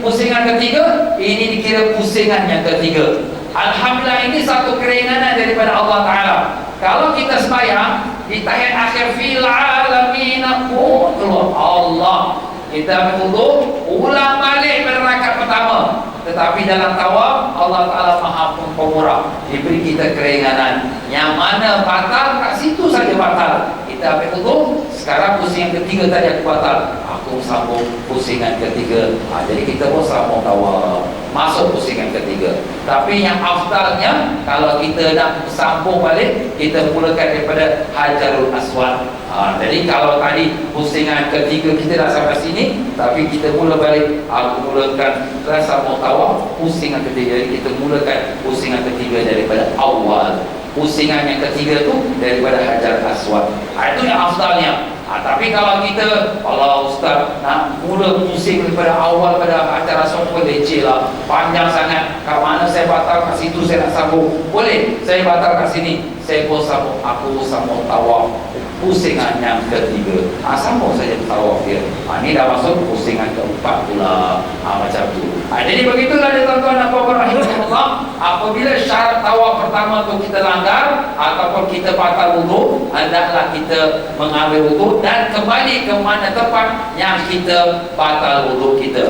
pusingan ketiga, ini dikira pusingan yang ketiga. Alhamdulillah, ini satu keringanan daripada Allah Ta'ala. Kalau kita sembahyang di tahiyat akhir fil alamin Allah, kita ambil wudu, ulang balik pada rakaat pertama. Tetapi dalam tawaf Allah Ta'ala Maha Pemurah, diberi kita keringanan. Yang mana batal, kat situ saja batal. Kita ambil wudu, sekarang pusingan ketiga tadi aku batal, aku sambung pusingan ketiga. Jadi kita pun sambung tawaf, masuk pusingan ketiga. Tapi yang afdalnya, kalau kita nak sambung balik, kita mulakan daripada Hajarul Aswad. Jadi kalau tadi pusingan ketiga kita dah sampai sini, tapi kita mula balik, aku mulakan sambung tawaf, pusingan ketiga. Jadi kita mulakan pusingan ketiga daripada awal. Pusingan yang ketiga tu daripada Hajar Aswad. Itu yang afdalnya. Tapi kalau kita, kalau Ustaz nak mula pusing daripada awal pada Hajar Aswad pun leceh lah, panjang sangat. Kat mana saya batal, kat situ saya nak sambung. Boleh, saya batal kat sini, saya pun sambung, aku sambung tawaf pusingan yang ketiga. Sambung saja tawaf dia. Ini dah masuk pusingan keempat pula. Macam tu. Jadi begitulah dia tuan-tuan dan puan-puan rahimahullah. Apabila syarat tawaf pertama tu kita langgar ataupun kita batal wudu, hendaklah kita mengambil wudu dan kembali ke mana tempat yang kita batal wudu kita.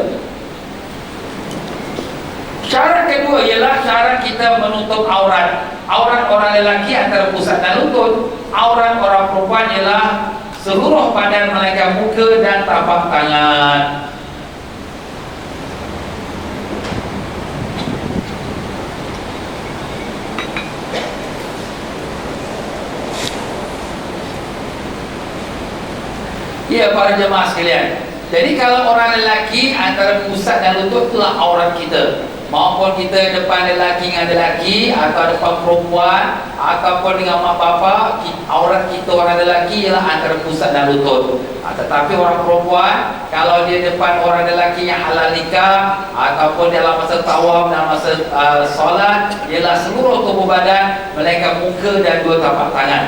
Syarat kedua ialah syarat kita menutup aurat. Aurat orang lelaki antara pusat dan lutut. Aurat orang perempuan ialah seluruh badan melainkan muka dan tapak tangan. Ya, para jemaah sekalian. Jadi kalau orang lelaki antara pusat dan lutut itulah aurat kita. Maupun kita depan lelaki dengan lelaki, atau depan perempuan, ataupun dengan mak bapa, aurat kita orang lelaki ialah antara pusat dan lutut. Tetapi orang perempuan, kalau dia depan orang lelaki yang halal nikah, ataupun dalam masa tawaf, dalam masa solat, ialah seluruh tubuh badan melainkan muka dan 2 tapak tangan.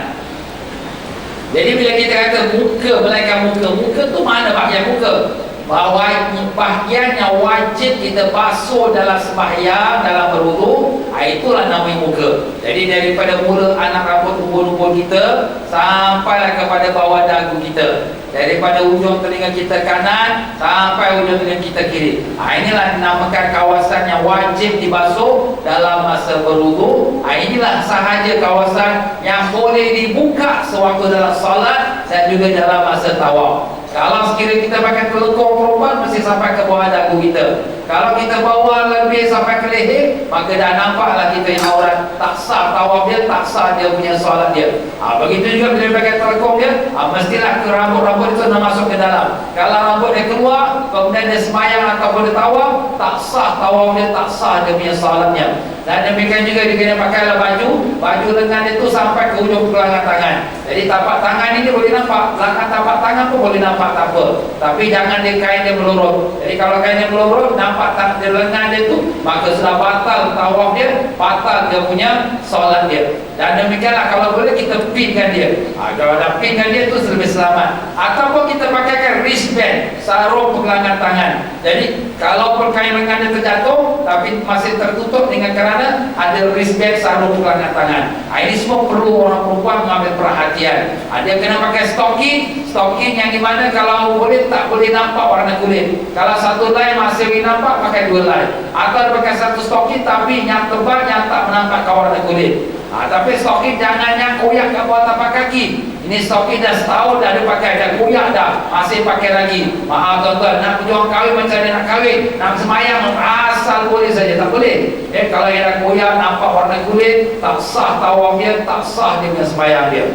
Jadi bila kita kata muka melainkan muka, muka tu mana bahagian muka? Bahawa bahagian yang wajib kita basuh dalam sembahyang, dalam berwudu, itulah namanya muka. Jadi daripada mula anak rambut ubun-ubun kita sampailah kepada bawah dagu kita, daripada ujung telinga kita kanan sampai ujung telinga kita kiri. Inilah dinamakan kawasan yang wajib dibasuh dalam masa berwudu. Inilah sahaja kawasan yang boleh dibuka sewaktu dalam solat dan juga dalam masa tawaf. Kalau sekiranya kita pakai telekong perempuan, mesti sampai ke bawah dagu kita. Kalau kita bawa lebih sampai ke leher, maka dah nampaklah kita yang aurat. Tak sah tawaf dia, tak sah dia punya solat dia. Begitu juga bila dia pakai telekong dia, mestilah ke rambut-rambut itu nak masuk ke dalam. Kalau rambut dia keluar, kemudian dia sembahyang ataupun dia tawaf, tak sah tawaf dia, tak sah dia punya solatnya. Dan demikian juga dia kena pakailah baju lengan itu sampai ke ujung pergelangan tangan. Jadi tapak tangan ini boleh nampak, belakang tapak tangan pun boleh nampak, tak apa. Tapi jangan dia kain dia melorot. Jadi kalau kain dia melorot, nampak dia lengan dia tu, maka sudah batal tawaf dia, batal dia punya solat dia. Dan demikianlah kalau boleh kita pinkan dia. Kalau dah pinkan dia tu lebih selamat. Ataupun kita pakaikan wristband, sarung pergelangan tangan. Jadi kalau kain lengan dia terjatuh tapi masih tertutup dengan kerana sana ada wristband, sarung pelanggan tangan. Ini semua perlu orang perempuan mengambil perhatian. Dia kena pakai stocking yang dimana kalau boleh tak boleh nampak warna kulit. Kalau satu line masih boleh nampak, pakai dua line. Atau pakai satu stocking tapi yang tebal yang tak menampakkan warna kulit. Tapi stocking jangan yang koyak kat bawah tapak kaki. Ini stocking dah setahun dah dia pakai, dah koyak dah, masih pakai lagi. Maaf tuan-tuan, nak berjuang kahwin macam dia nak kahwin, nak semayang asal boleh saja, tak boleh. Kalau yang dah koyak nampak warna kulit, tak sah tawaf dia, tak sah dia punya semayang dia.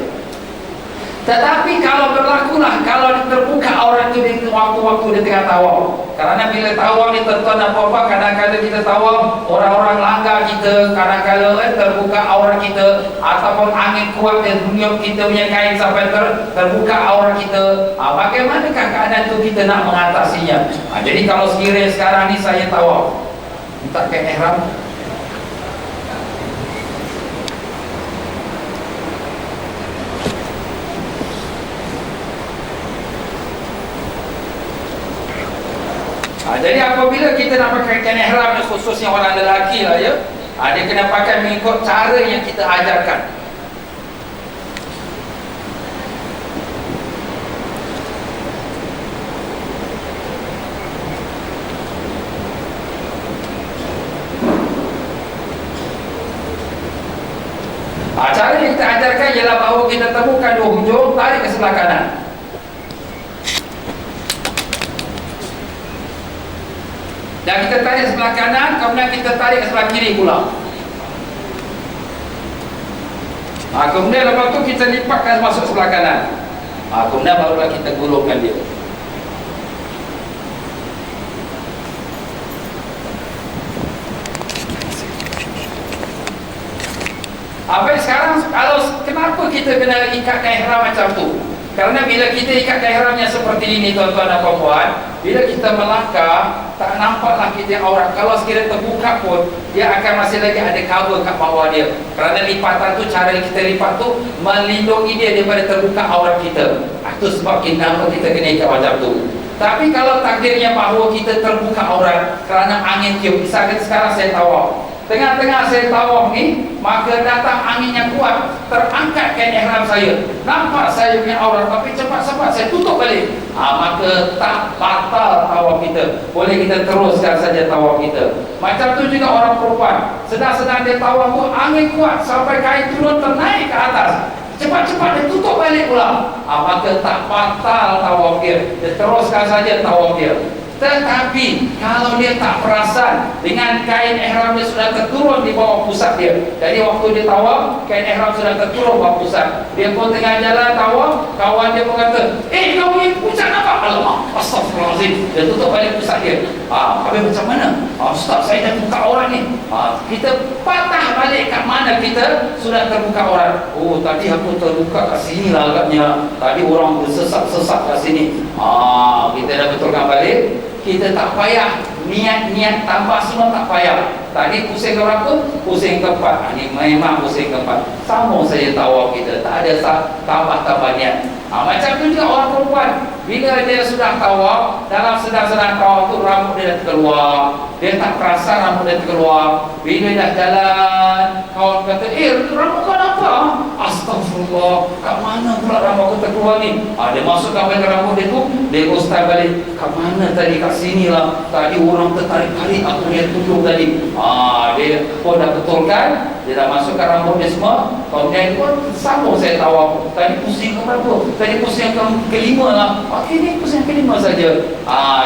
Tetapi kalau berlakulah, kalau terbuka aurat itu di waktu-waktu dia tengah tawaf. Kerana bila tawaf ni tuan-tuan dan puan-puan, kadang-kadang kita tawaf, orang-orang langgar kita, kadang-kadang terbuka aurat kita, ataupun angin kuat dan meniup kita punya kain sampai terbuka aurat kita. Bagaimanakah keadaan itu kita nak mengatasinya? Jadi kalau sekiranya sekarang ni saya tawaf, minta kain ihram. Jadi apabila kita nak pakai kain ihram ni, khususnya orang lelaki lah ya, dia kena pakai mengikut cara yang kita ajarkan. Cara yang kita ajarkan ialah bahawa kita temukan dua hujung, tarik ke sebelah kanan. Dan kita tarik sebelah kanan, kemudian kita tarik sebelah kiri pula. Kemudian lepas tu kita lipatkan masuk sebelah kanan. Kemudian barulah kita gulungkan dia. Sekarang kalau kenapa kita kena ikatkan ihram macam tu? Kerana bila kita ikat ihramnya seperti ini tuan-tuan dan puan-puan, bila kita melangkah, tak nampaklah kita yang aurat. Kalau sekiranya terbuka pun, dia akan masih lagi ada cover kat bawah dia. Kerana lipatan tu, cara kita lipat tu melindungi dia daripada terbuka aurat kita. Itu sebab kenapa kita kena ikat macam tu. Tapi kalau takdirnya bahawa kita terbuka aurat kerana angin tiup, misalkan sekarang saya tawaf, tengah-tengah saya tawaf ni, maka datang angin yang kuat, terangkat kain ihram saya, nampak saya punya aurat, tapi cepat-cepat saya tutup balik. Maka tak batal tawaf kita, boleh kita teruskan saja tawaf kita. Macam tu juga orang perempuan, sedang-sedang dia tawaf tu, angin kuat sampai kain turun ternaik ke atas, cepat-cepat dia tutup balik pula. Maka tak batal tawaf dia, dia teruskan saja tawaf dia. Tetapi kalau dia tak perasan dengan kain ihram dia sudah terturun di bawah pusat dia, jadi waktu dia tawaf, kain ihram sudah terturun bawah pusat, dia pun tengah jalan tawaf, kawan dia pun kata, kau ni pusat apa? Alamak, astagfirullahaladzim, dia tutup balik pusat dia. Habis macam mana? Ustaz, saya dah buka aurat ni. Kita patah balik kat mana kita sudah terbuka aurat. Tadi aku terbuka kat sini lah agaknya, tadi orang bersesat-sesat kat sini. Kita dah betulkan balik. Kita tak payah niat-niat tambah, semua tak payah. Tadi pusing ke berapa? Pusing keempat. Ini memang pusing keempat. Sambung saja tawaf kita, tak ada tambah-tambah niat. Macam tu juga orang perempuan, bila dia sudah tawaf, dalam sedang-sedang tawaf tu rambut dia dah terkeluar, dia tak perasan rambut dia terkeluar. Bila dah jalan, kawan kata, rambut kau apa? Astagfirullah, kat mana pula rambut kau terkeluar ni? Dia masukkan balik rambut dia tu, dia ustaz balik, kat mana tadi? Kat sini lah, tadi orang tertarik-tarik aku lihat tunjuk tadi. Dia pun dah betulkan, dia dah masukkan rambut dia semua. Kemudian pun sambung saya tawaf. Tadi pusing ke berapa? Tadi pusing yang kelima lah. Ini pusing yang kelima saja.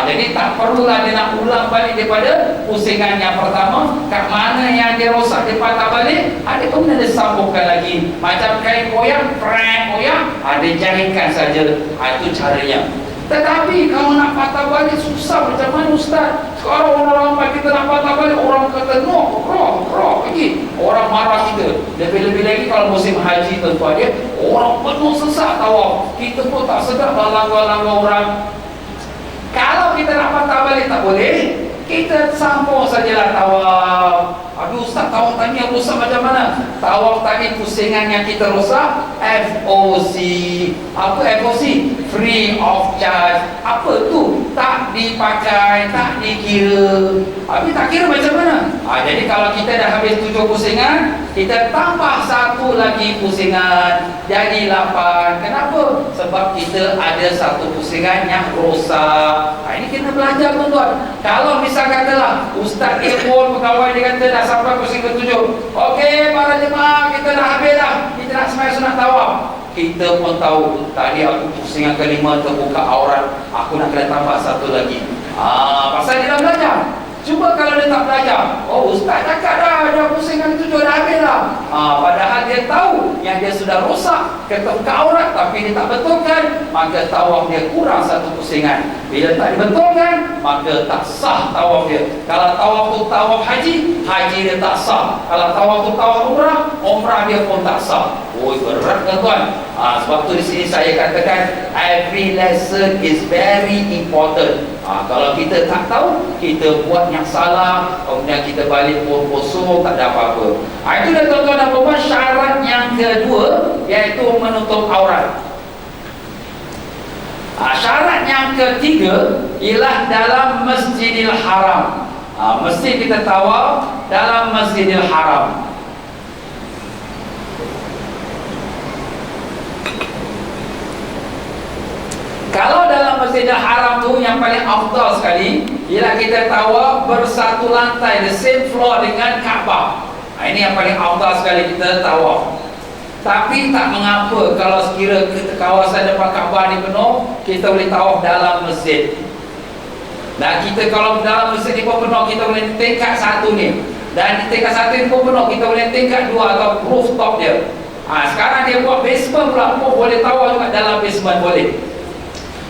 Jadi tak perlulah dia nak ulang balik daripada pusingan yang pertama. Kat mana yang dia rosak, dia patah balik, dia kemudian dia sambungkan lagi. Macam kain koyak, koyak, dia jahitkan saja. Itu caranya. Tetapi kalau nak patah balik susah macam mana Ustaz? Sekarang orang-orang kita nak patah balik, orang kata roh lagi. Orang marah kita. Lebih-lebih lagi kalau musim haji tuan-tuan dia, orang penuh sesak tawaf. Kita pun tak sedap langgar-langgar orang. Kalau kita nak patah balik tak boleh, kita sambung sajalah tawaf. Ustaz, tawaf tadi yang rosak macam mana? Tawaf tadi pusingan yang kita rosak, FOC. Apa FOC? Free of charge. Apa tu? Tak dipakai, tak dikira. Habis tak kira macam mana? Jadi kalau kita dah habis 7 pusingan, kita tambah satu lagi pusingan, jadi 8. Kenapa? Sebab kita ada satu pusingan yang rosak. Ini kena belajar tuan-tuan. Kalau misal katalah Ustaz telefon pegawai, dia kata dah sampai pusingan 7. Okey para jemaah, kita dah habis dah, kita nak sembahyang sunat tawaf. Kita pun tahu tadi aku pusingan kelima terbuka aurat, aku nak kena tambah satu lagi. Pasal dia dah belajar. Cuba kalau dia tak belajar, ustaz cakap dah pusingan 7 dah habis dah. Padahal dia tahu yang dia sudah rosak, keterbuka aurat, tapi dia tak betulkan, maka tawaf dia kurang satu pusingan. Bila tak dibetulkan, maka tak sah tawaf dia. Kalau tawaf tu tawaf haji, haji dia tak sah. Kalau tawaf tu tawaf umrah, umrah dia pun tak sah. Berat tuan-tuan. Sebab tu di sini saya katakan every lesson is very important. Kalau kita tak tahu, kita buat yang salah, kemudian kita balik pun kosong, tak ada apa-apa. Itulah tuan-tuan dan puan syarat yang kedua, iaitu menutup aurat. Syarat yang ketiga ialah dalam Masjidil Haram. Mesti kita tawaf dalam Masjidil Haram. Kalau dalam Masjidil Haram tu yang paling afdal sekali ialah kita tawaf bersatu lantai, the same floor dengan Kaabah. Ini yang paling afdal sekali kita tawaf. Tapi tak mengapa kalau sekira kawasan depan Kaabah ni penuh, kita boleh tawaf dalam masjid. Dan kita kalau dalam masjid ni pun penuh, kita boleh tingkat satu ni. Dan di tingkat satu ni pun penuh, kita boleh tingkat 2 atau rooftop dia. Sekarang dia buat basement pula, pun boleh tawaf juga dalam basement, boleh.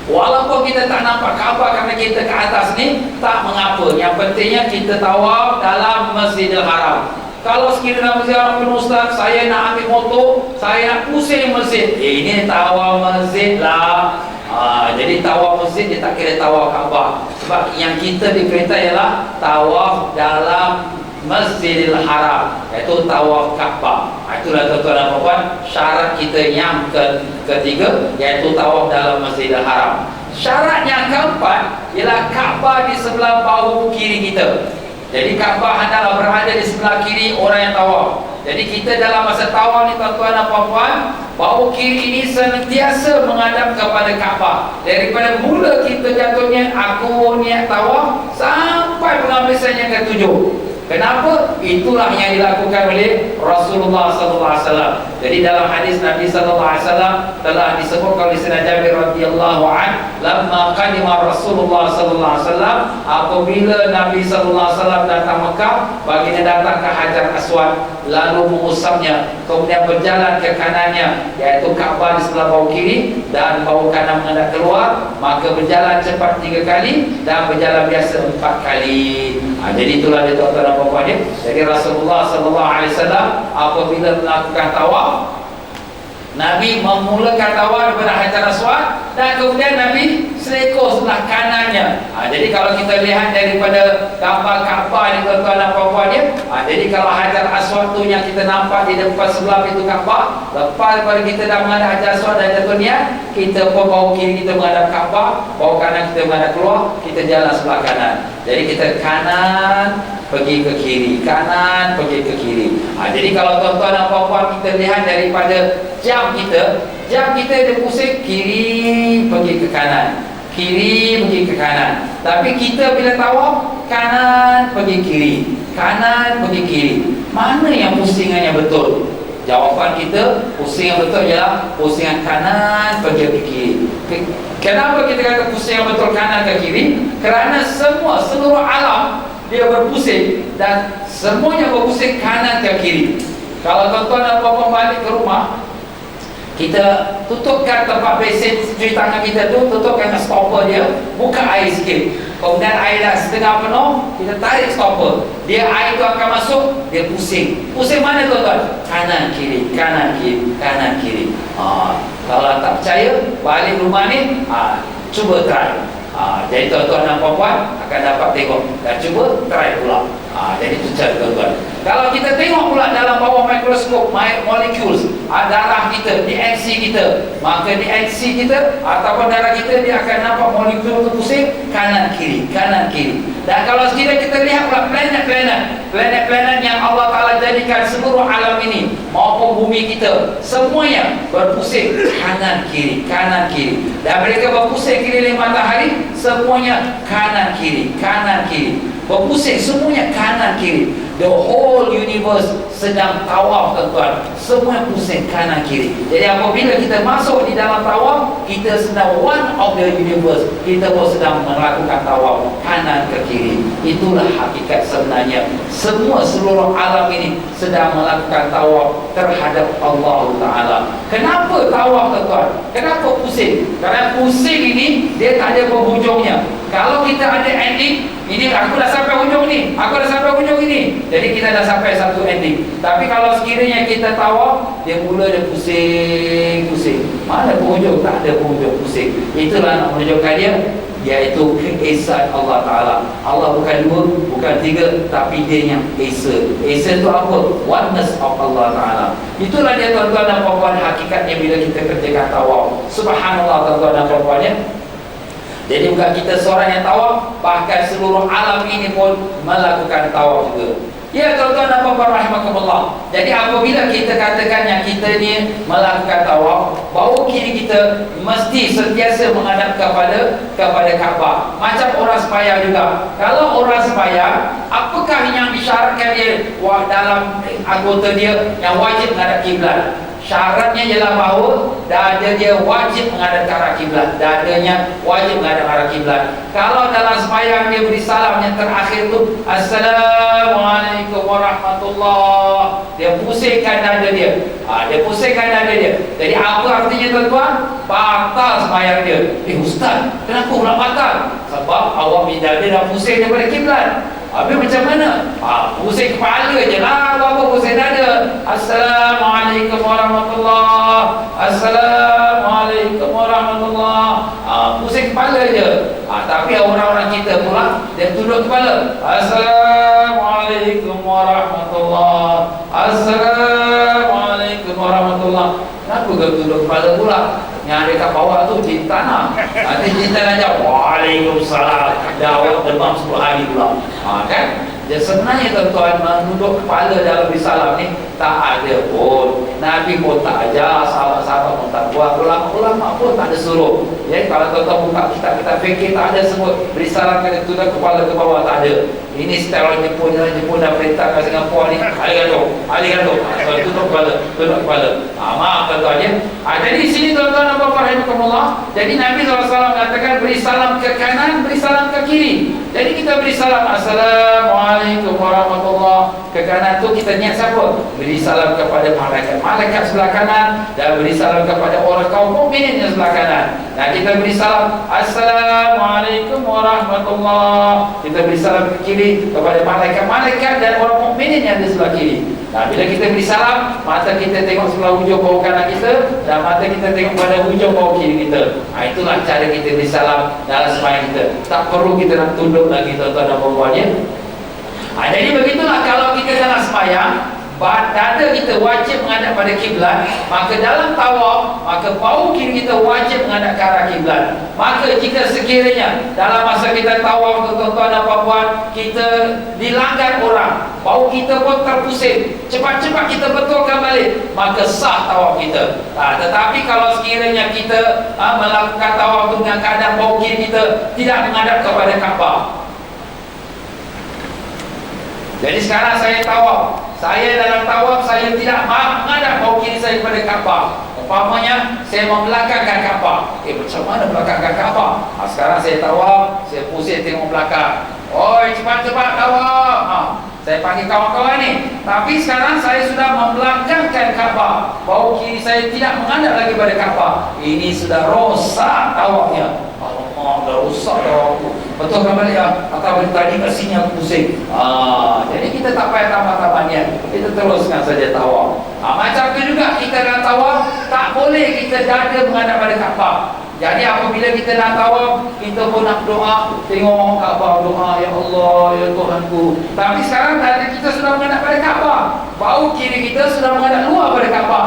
Walaupun kita tak nampak Kaabah kerana kita ke atas ni, tak mengapa. Yang pentingnya kita tawaf dalam Masjidil Haram. Kalau sekiranya dalam Masjidil Haram penuh, ustaz, saya nak ambil motor, saya nak pusing masjid, ini tawaf masjid lah. Jadi tawaf masjid dia tak kira tawaf Kaabah. Sebab yang kita diperintah ialah tawaf dalam Masjidil Haram, iaitu tawaf Kaabah. Itulah tuan-tuan dan puan syarat kita yang ketiga, iaitu tawaf dalam Masjidil Haram. Syarat yang keempat ialah Kaabah di sebelah bahu kiri kita. Jadi Kaabah adalah berada di sebelah kiri orang yang tawaf. Jadi kita dalam masa tawaf ni tuan-tuan dan puan, bahu kiri ini senantiasa menghadap kepada Kaabah. Daripada mula kita jatuhnya aku niat tawaf sampai penghabisan yang ketujuh. Kenapa? Itulah yang dilakukan oleh Rasulullah SAW. Jadi dalam hadis Nabi SAW telah disebutkan oleh Sayyidina Jabir radhiyallahu an, lamma qadima Rasulullah SAW, apabila Nabi SAW datang Mekah, baginda datang ke Hajar Aswad, lalu mengusapnya, kemudian berjalan ke kanannya, iaitu Kaabah di sebelah bahu kiri, dan bahu kanan menghadap keluar, maka berjalan cepat 3 kali dan berjalan biasa 4 kali. Jadi itulah dia tuan-tuan dan puan dia. Jadi Rasulullah SAW apabila melakukan tawaf, Nabi memulakan tawaf daripada Hajar Aswad, dan kemudian Nabi selekor sebelah kanannya. Jadi kalau kita lihat daripada gambar Kaabah ni tuan-tuan dan puan dia, jadi kalau Hajar Aswad tu yang kita nampak di depan sebelah pintu Kaabah, lepas daripada kita dah menghadap Hajar Aswad dan jatuh niat, kita pun bahu kiri kita menghadap Kaabah, bahu kanan kita menghadap keluar, kita jalan sebelah kanan. Jadi kita kanan pergi ke kiri, kanan pergi ke kiri. Jadi kalau tuan-tuan dan puan-puan kita lihat daripada jam kita dia pusing kiri pergi ke kanan, kiri pergi ke kanan. Tapi kita bila tawaf, kanan pergi kiri, kanan pergi kiri. Mana yang pusingan yang betul? Jawapan kita, pusingan betul ialah pusingan kanan pergi ke kiri. Kenapa kita kata pusingan betul kanan ke kiri? Kerana seluruh alam dia berpusing, dan semuanya berpusing kanan ke kiri. Kalau tuan-tuan dan puan-puan balik ke rumah, kita tutupkan tempat besin cuci tangan kita tu, tutupkan dengan stopper dia, buka air sikit, kemudian air dah setengah penuh, kita tarik stopper, dia air tu akan masuk, dia pusing. Pusing mana tuan-tuan? Kanan kiri, kanan kiri, kanan kiri. Kalau tak percaya, balik rumah ni, cuba try. Jadi tuan-tuan dan puan-puan akan dapat tengok, dan cuba try pula. Jadi itu cara tuan-tuan. Kalau kita tengok pula dalam bawah mikroskop molecules, darah kita, DNC kita. Maka DNC kita ataupun darah kita, dia akan nampak molekul tu pusing kanan kiri, kanan kiri. Dan kalau sekiranya kita lihat pula planet-planet yang Allah Ta'ala jadikan seluruh alam ini maupun bumi kita, semuanya berpusing kanan kiri, kanan kiri. Dan mereka berpusing keliling matahari, semuanya kanan kiri, kanan kiri. Berpusing semuanya kanan kiri. The whole universe sedang tawaf, tuan-tuan. Semua pusing kanan kiri. Jadi apabila kita masuk di dalam tawaf, kita sedang one of the universe. Kita pun sedang melakukan tawaf kanan ke kiri. Itulah hakikat sebenarnya. Seluruh alam ini sedang melakukan tawaf terhadap Allah Ta'ala. Kenapa tawaf, tuan-tuan? Kenapa pusing? Kerana pusing ini dia tak ada penghujungnya. Kalau kita ada ending, ini aku dah sampai hujung ni, aku dah sampai hujung ini, jadi kita dah sampai satu ending. Tapi kalau sekiranya kita tawaf, dia mula dia pusing. Mana penghujung? Tak ada penghujung, pusing. Itulah nak menunjukkan dia, iaitu keesaan Allah Ta'ala. Allah bukan dua, bukan tiga, tapi dia yang esa. Esa itu apa? Oneness of Allah Ta'ala. Itulah dia, tuan-tuan dan puan-puan, hakikatnya bila kita kerjakan tawaf. Subhanallah, tuan-tuan dan puan-puan ya. Jadi bukan kita seorang yang tawaf, bahkan seluruh alam ini pun melakukan tawaf juga. Ya, tuan-tuan dan puan-puan rahimakumullah. Jadi apabila kita katakan yang kita ni melakukan tawaf, bahu kiri kita mesti sentiasa menghadap kepada Kaabah. Macam orang sembahyang juga. Kalau orang sembahyang, apakah yang disyaratkan dia dalam anggota dia yang wajib menghadap kiblat? Syaratnya ialah bahawa dada dia wajib menghadap ke arah kiblat. Dadanya wajib menghadap ke arah kiblat. Kalau dalam sembahyang dia beri salam yang terakhir tu, Assalamualaikum warahmatullah, dia pusingkan dada dia. Dia pusingkan dada dia. Jadi apa artinya, tuan-tuan? Batal sembahyang dia. Ustaz, kenapa pula batal? Sebab awak punya dada dah pusing daripada kiblat. Habis macam mana? Pusing kepala je lah, apa pusing dada. Assalamualaikum warahmatullah, Assalamualaikum warahmatullah. Pusing kepala je. Tapi orang-orang kita pula, dia tunduk kepala. Assalamualaikum warahmatullah, Assalamualaikum warahmatullah. Kenapa kau tunduk kepala pula? Yang ada kat bawah tu di tanah. Nanti di tanah jawab, Waalaikumsalam. Jawab demam 10 hari pula. Kan? Jadi sebenarnya, tuan-tuan, menunduk kepala dalam risalah ni tak ada pun. Nabi pun tak ajar, sahabat-sahabat pun tak buat, ulama-ulama pun tak ada suruh. Ya, kalau tuan-tuan buka kitab-kitab fikir, tak ada sebut risalah kena tunduk kepala ke bawah, tak ada. Ini setelah Jepun dah perintah kat Singapura ni, alih-gantung. Tunduk kepala. Maaf, tuan-tuan ya. Jadi di sini, tuan-tuan dan puan-puan rahimakumullah, jadi Nabi SAW mengatakan beri salam ke kanan, beri salam ke kiri. Jadi kita beri salam Assalamualaikum warahmatullah. Ke kanan tu kita niat siapa? Beri salam kepada malaikat sebelah kanan, dan beri salam kepada orang kaum mukminin yang sebelah kanan. Dan kita beri salam Assalamualaikum warahmatullah. Kita beri salam ke kiri kepada malaikat dan orang mukminin yang di sebelah kiri. Nah, bila kita beri salam, mata kita tengok sebelah hujung bawah kanan kita, dan mata kita tengok pada hujung bawah kiri kita. Itulah cara kita beri salam dalam sembahyang kita. Tak perlu kita nak tunduk lagi, tuan-tuan dan puan-puan ya. Jadi begitulah kalau kita dalam sembahyang, dada kita wajib menghadap pada kiblat, maka dalam tawaf, maka bahu kiri kita wajib menghadap ke arah kiblat. Maka jika sekiranya dalam masa kita tawaf, tuan-tuan dan puan-puan, kita dilanggar orang, bahu kita pun terpusing, cepat-cepat kita betulkan balik, maka sah tawaf kita. Tetapi kalau sekiranya kita melakukan tawaf dengan keadaan bahu kiri kita tidak menghadap kepada Kaabah. Jadi sekarang saya tawaf, saya dalam tawaf saya tidak menghadap bahu kiri saya kepada Kaabah. Umpamanya saya membelakangkan Kaabah. Macam mana belakangkan Kaabah? Sekarang saya tawaf, saya pusing tengok belakang. Oi, cepat-cepat tawaf. Saya panggil kawan-kawan ni. Tapi sekarang saya sudah membelakangkan Kaabah. Bahu kiri saya tidak menghadap lagi pada Kaabah. Ini sudah rosak tawafnya. Alamak, dah rosak tawaf. Betul kan balik ya? Atau tadi kat sini aku pusing. Jadi kita tak payah tambah-tambah niat. Kita teruskan saja tawaf. Macam tu juga kita nak tawaf, tak boleh kita dada menghadap pada Kaabah. Jadi apabila kita nak tawaf, kita pun nak doa, tengok Kaabah, doa, ya Allah, ya Tuhanku. Tapi sekarang dada kita sudah menghadap pada Kaabah, bahu kiri kita sudah menghadap luar pada Kaabah.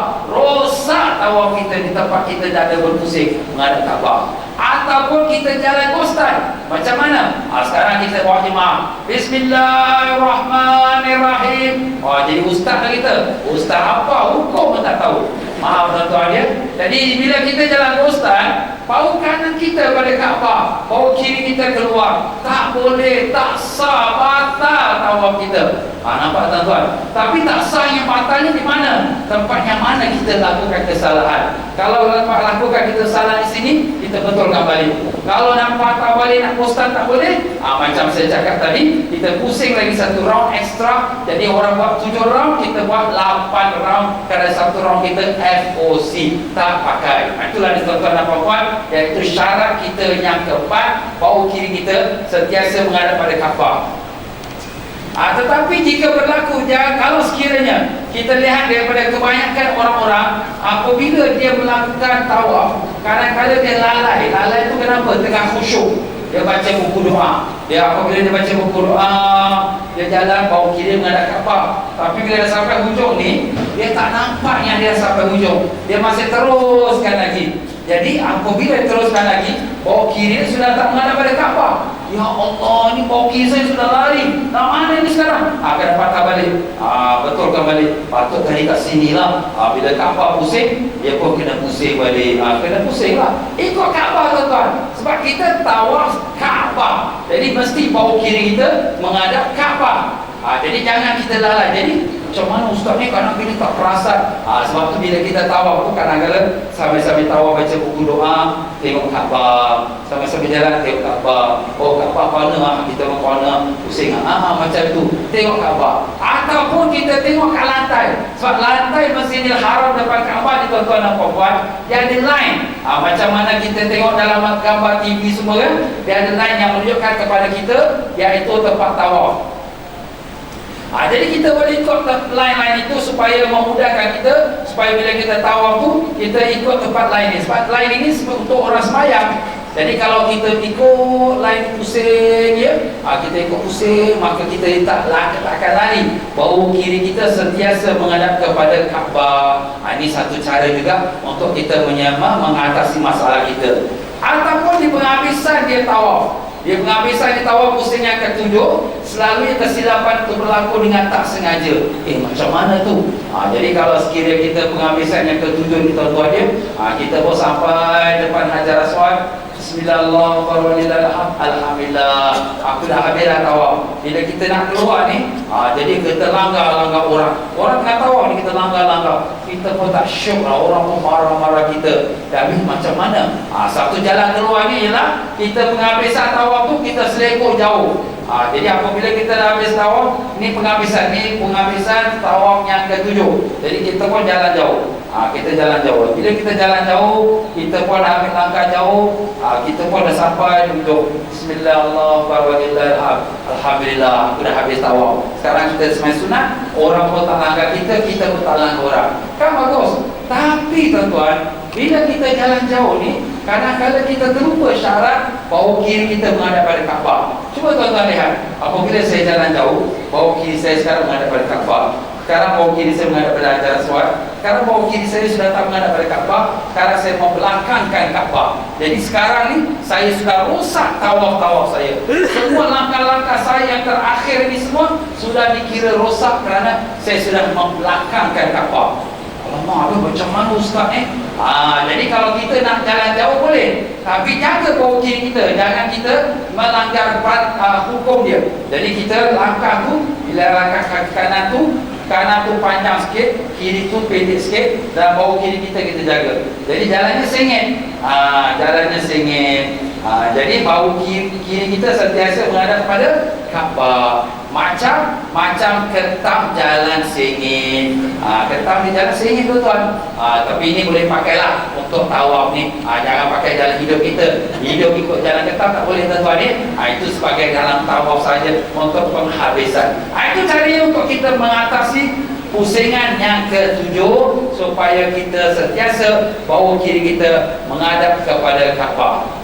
tempat kita dada berpusing menghadap Kaabah. Ataupun kita jalan ustaz, macam mana? Sekarang kita buat jemaah, Bismillahirrahmanirrahim. Jadi ustaz lah kita. Ustaz apa? Hukum pun tak tahu. Maaf tuan-tuan ya. Jadi bila kita jalan ustaz, bau kanan kita pada Kaabah, bau kiri kita keluar, tak boleh, tak sah, batal tawaf kita. Nampak tuan-tuan? Tapi tak sah yang batalnya di mana? Tempat yang mana kita lakukan kesalahan. Kalau lakukan kita salah di sini, kita betulkan balik. Kalau nak patah balik, nak ustaz tak boleh. Macam saya cakap tadi, kita pusing lagi satu round ekstra. Jadi orang buat 7 round, kita buat 8 round. Kerana satu round kita FOC, tak pakai. Itulah tuan-tuan dan puan-puan, iaitu syarat kita yang keempat, bau kiri kita sentiasa menghadap pada Kaabah. Tetapi jika berlaku, kalau sekiranya kita lihat daripada kebanyakan orang-orang, apabila dia melakukan tawaf, kadang-kadang dia lalai. Lalai itu kenapa? Tengah khusyuk, dia baca buku doa. Apabila dia baca buku doa, dia jalan bau kiri menghadap Kaabah. Tapi bila dia sampai hujung ni, dia tak nampak yang dia sampai hujung. Dia masih teruskan lagi. Jadi apabila teruskan lagi, bau kiri sudah tak menghadap pada Kaabah. Ya Allah, ni bau kiri saya sudah lari. Nak mana ni sekarang? Kena patah balik. Betulkan balik. Patut tadi kat sini lah. Bila Kaabah pusing, dia pun kena pusing balik. Kena pusing lah. Ikut Kaabah tuan-tuan. Sebab kita tawaf Kaabah. Jadi mesti bau kiri kita menghadap Kaabah. Jadi jangan kita lalai. Jadi macam mana ustaz ni kadang-kadang tak perasan. Sebab tu bila kita tawaf tu kadang-kadang sambil-sambil tawaf baca buku doa, tengok Kaabah, sambil-sambil jalan tengok Kaabah. Kaabah corner, kita mau corner, pusing. Macam tu, tengok Kaabah. Ataupun kita tengok kat lantai. Sebab lantai Masjidil Haram depan Kaabah ni tuan-tuan dan puan-puan, dia ada line. Macam mana kita tengok dalam gambar TV semua kan, dia ada line yang menunjukkan kepada kita iaitu tempat tawaf. Jadi kita boleh ikut line-line itu supaya memudahkan kita, supaya bila kita tawaf tu kita ikut tempat line ini. Sebab line ini untuk orang sembahyang. Jadi kalau kita ikut line pusing ya, kita ikut pusing, maka kita takkan lari. Bau kiri kita sentiasa menghadap kepada Kaabah. Ini satu cara juga untuk kita mengatasi masalah kita. Ataupun di penghabisan dia tawaf. Dia penghabisan di tawaf pusing yang ketujuh, selalunya kesilapan itu berlaku dengan tak sengaja. Macam mana tu? Jadi kalau sekiranya kita penghabisan yang ketujuh ni tuan-tuan dia, kita pun sampai depan Hajar Aswad, Bismillahirrahmanirrahim, Alhamdulillah, aku dah habis dah tawaf. Bila kita nak keluar ni, jadi kita langgar orang. Orang tengah tawaf ni kita langgar. Kita pun tak syuk lah, orang pun marah-marah kita. Tapi macam mana? Satu jalan keluar ni ialah kita penghabisan tawaf tu kita selekor jauh. Jadi apabila kita dah habis tawaf, ni penghabisan tawaf yang ketujuh. Jadi kita pun jalan jauh. Kita jalan jauh. Bila kita jalan jauh, kita pun dah ambil langkah jauh, kita pun dah sampai untuk Bismillahirrahmanirrahim, Alhamdulillah, aku dah habis tawaf. Sekarang kita semai sunat, orang pun tak langgar kita pun tak langgar orang. Kan bagus. Tapi tuan-tuan, bila kita jalan jauh ni, kadang-kadang kita terlupa syarat bau kiri kita menghadap pada Kaabah. Cuba tuan-tuan lihat, apabila saya jalan jauh, bau kiri saya sekarang menghadap pada Kaabah. Sekarang bau kiri saya menghadap pada Hajar Aswad. Sekarang bau kiri saya sudah tak menghadap pada Kaabah. Sekarang saya membelakangkan Kaabah. Jadi sekarang ni saya sudah rosak tawaf-tawaf saya. Semua langkah-langkah saya yang terakhir ni semua sudah dikira rosak kerana saya sudah membelakangkan Kaabah. Alamak, macam mana ustaz jadi kalau kita nak jalan jauh boleh, tapi jaga bau kiri kita, jangan kita melanggar hukum dia. Jadi kita langkah tu, bila langkah kaki kanan tu panjang sikit, kiri tu pendek sikit, dan bau kiri kita jaga. Jadi jalannya sengit. Jadi bau kiri kita sentiasa menghadap pada Kaabah. Macam ketam jalan sengit. Ketam di jalan sengit tuan-tuan. Tapi ini boleh pakailah untuk tawaf ni. Jangan pakai jalan hidup kita. Hidup ikut jalan ketam tak boleh tuan-tuan ni. Itu sebagai dalam tawaf saja untuk penghabisan. Itu caranya untuk kita mengatasi pusingan yang ketujuh, supaya kita sentiasa bau kiri kita menghadap kepada Kaabah.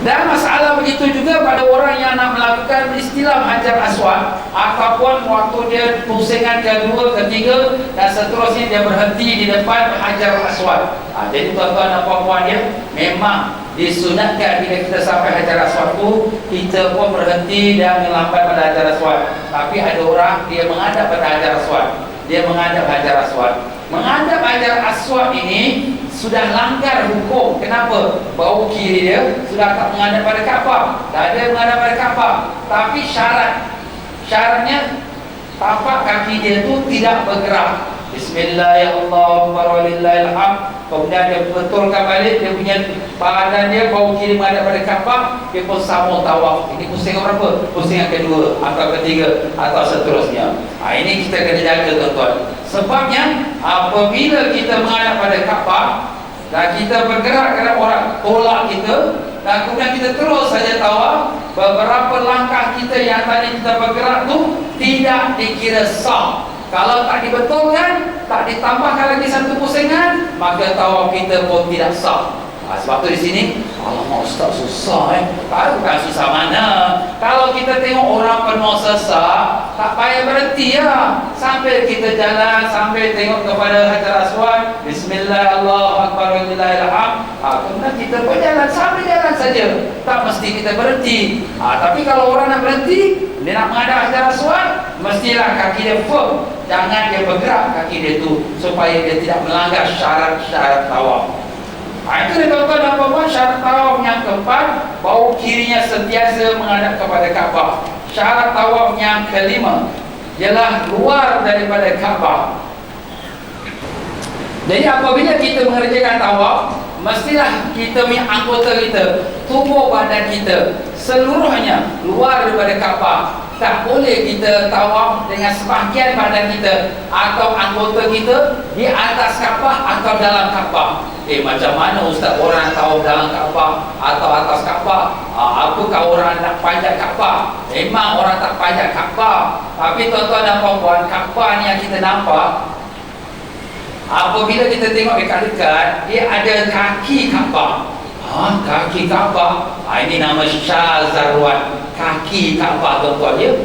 Dan masalah begitu juga pada orang yang nak melakukan istilah Hajar Aswad, ataupun waktu dia pusingan kedua, ketiga dan seterusnya dia berhenti di depan Hajar Aswad. Jadi tuan-tuan dan puan-puan dia, memang disunatkan bila kita sampai Hajar Aswad tu, kita pun berhenti dan melambai pada Hajar Aswad. Tapi ada orang dia menghadap pada Hajar Aswad. Dia menghadap Hajar Aswad. Menghadap Hajar Aswad ini sudah langgar hukum. Kenapa? Bau kiri dia sudah tak menghadap pada Kaabah, dada menghadap pada Kaabah. Tapi syaratnya tapak kaki dia tu tidak bergerak. Bismillahirrahmanirrahim. Kemudian dia betulkan balik dia punya badan dia, bau kiri menghadap pada Kaabah, dia pun sambung tawaf. Ini pusing berapa? Pusing yang kedua atau ketiga atau seterusnya. Ini kita kena jaga tuan-tuan. Sebabnya apabila kita menghadap pada Kaabah dan kita bergerak kerana orang tolak kita, dan kemudian kita terus saja tawaf, beberapa langkah kita yang tadi kita bergerak tu tidak dikira sah. Kalau tak dibetulkan, tak ditambahkan lagi satu pusingan, maka tawaf kita pun tidak sah. Sebab tu di sini, alamak ustaz susah bukan susah mana. Kalau kita tengok orang penuh sesak, tak payah berhenti sampai kita jalan, sampai tengok kepada Hajar Aswad, Bismillahirrahmanirrahim. Kemudian kita pun jalan, sampai jalan saja, tak mesti kita berhenti. Tapi kalau orang nak berhenti, dia nak menghadap Hajar Aswad, mestilah kaki dia firm, jangan dia bergerak kaki dia tu, supaya dia tidak melanggar syarat-syarat tawaf. Itu dia tuan-tuan dan puan-puan, syarat tawaf yang keempat, bau kirinya sentiasa menghadap kepada Kaabah. Syarat tawaf yang kelima ialah luar daripada Kaabah. Jadi apabila kita mengerjakan tawaf, mestilah kita punya anggota kita, tubuh badan kita seluruhnya luar daripada Kaabah. Tak boleh kita tawaf dengan sebahagian badan kita atau anggota kita di atas Kaabah atau dalam Kaabah. Macam mana ustaz orang tawaf dalam Kaabah atau atas Kaabah? Apakah orang nak panjat Kaabah? Memang orang tak panjat Kaabah. Tapi tuan-tuan dan puan-puan, Kaabah ni yang kita nampak, apabila kita tengok dekat-dekat, dia ada kaki Kaabah. Kaki Kaabah, ini nama Syazarwan, kaki Kaabah tuan-tuan ya.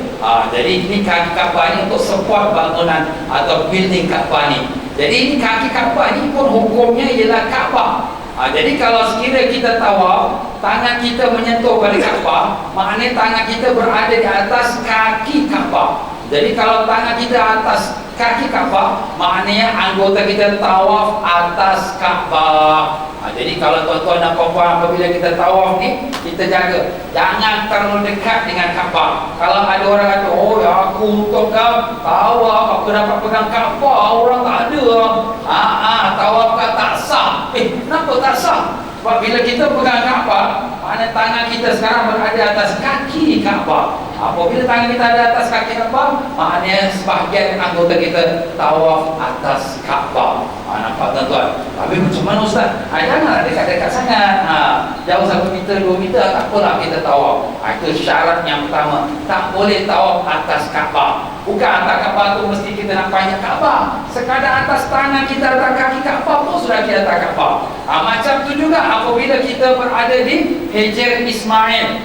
Jadi ini kaki Kaabah ni untuk support bangunan atau building Kaabah ni. Jadi ini kaki Kaabah ni pun hukumnya ialah Kaabah. Jadi kalau sekiranya kita tawaf, tangan kita menyentuh pada Kaabah, maknanya tangan kita berada di atas kaki Kaabah. Jadi kalau tangan kita atas kaki Kaabah, maknanya anggota kita tawaf atas Kaabah. Jadi kalau tuan-tuan dan puan-puan, apabila kita tawaf ni, kita jaga jangan terlalu dekat dengan Kaabah. Kalau ada orang kata, aku untuk tawaf, aku dapat pegang Kaabah, orang tak ada tawaf kan tak sah. Kenapa tak sah? Sebab bila kita pegang Kaabah, mana tangan kita sekarang berada atas kaki Kaabah. Apabila tangan kita ada atas kaki Kaabah, maknanya sebahagian anggota kita tawaf atas Kaabah. Nampak tuan-tuan? Tapi macam mana ustaz? Janganlah dekat-dekat sangat. Jauh 1 meter, 2 meter, tak apalah kita tawaf. Itu syarat yang pertama. Tak boleh tawaf atas Kaabah. Bukan atas Kaabah tu mesti kita nak panjat Kaabah. Sekadar atas tangan kita, atas kaki Kaabah pun sudah kita atas Kaabah. Macam tu juga apabila kita berada di Hajar Ismail.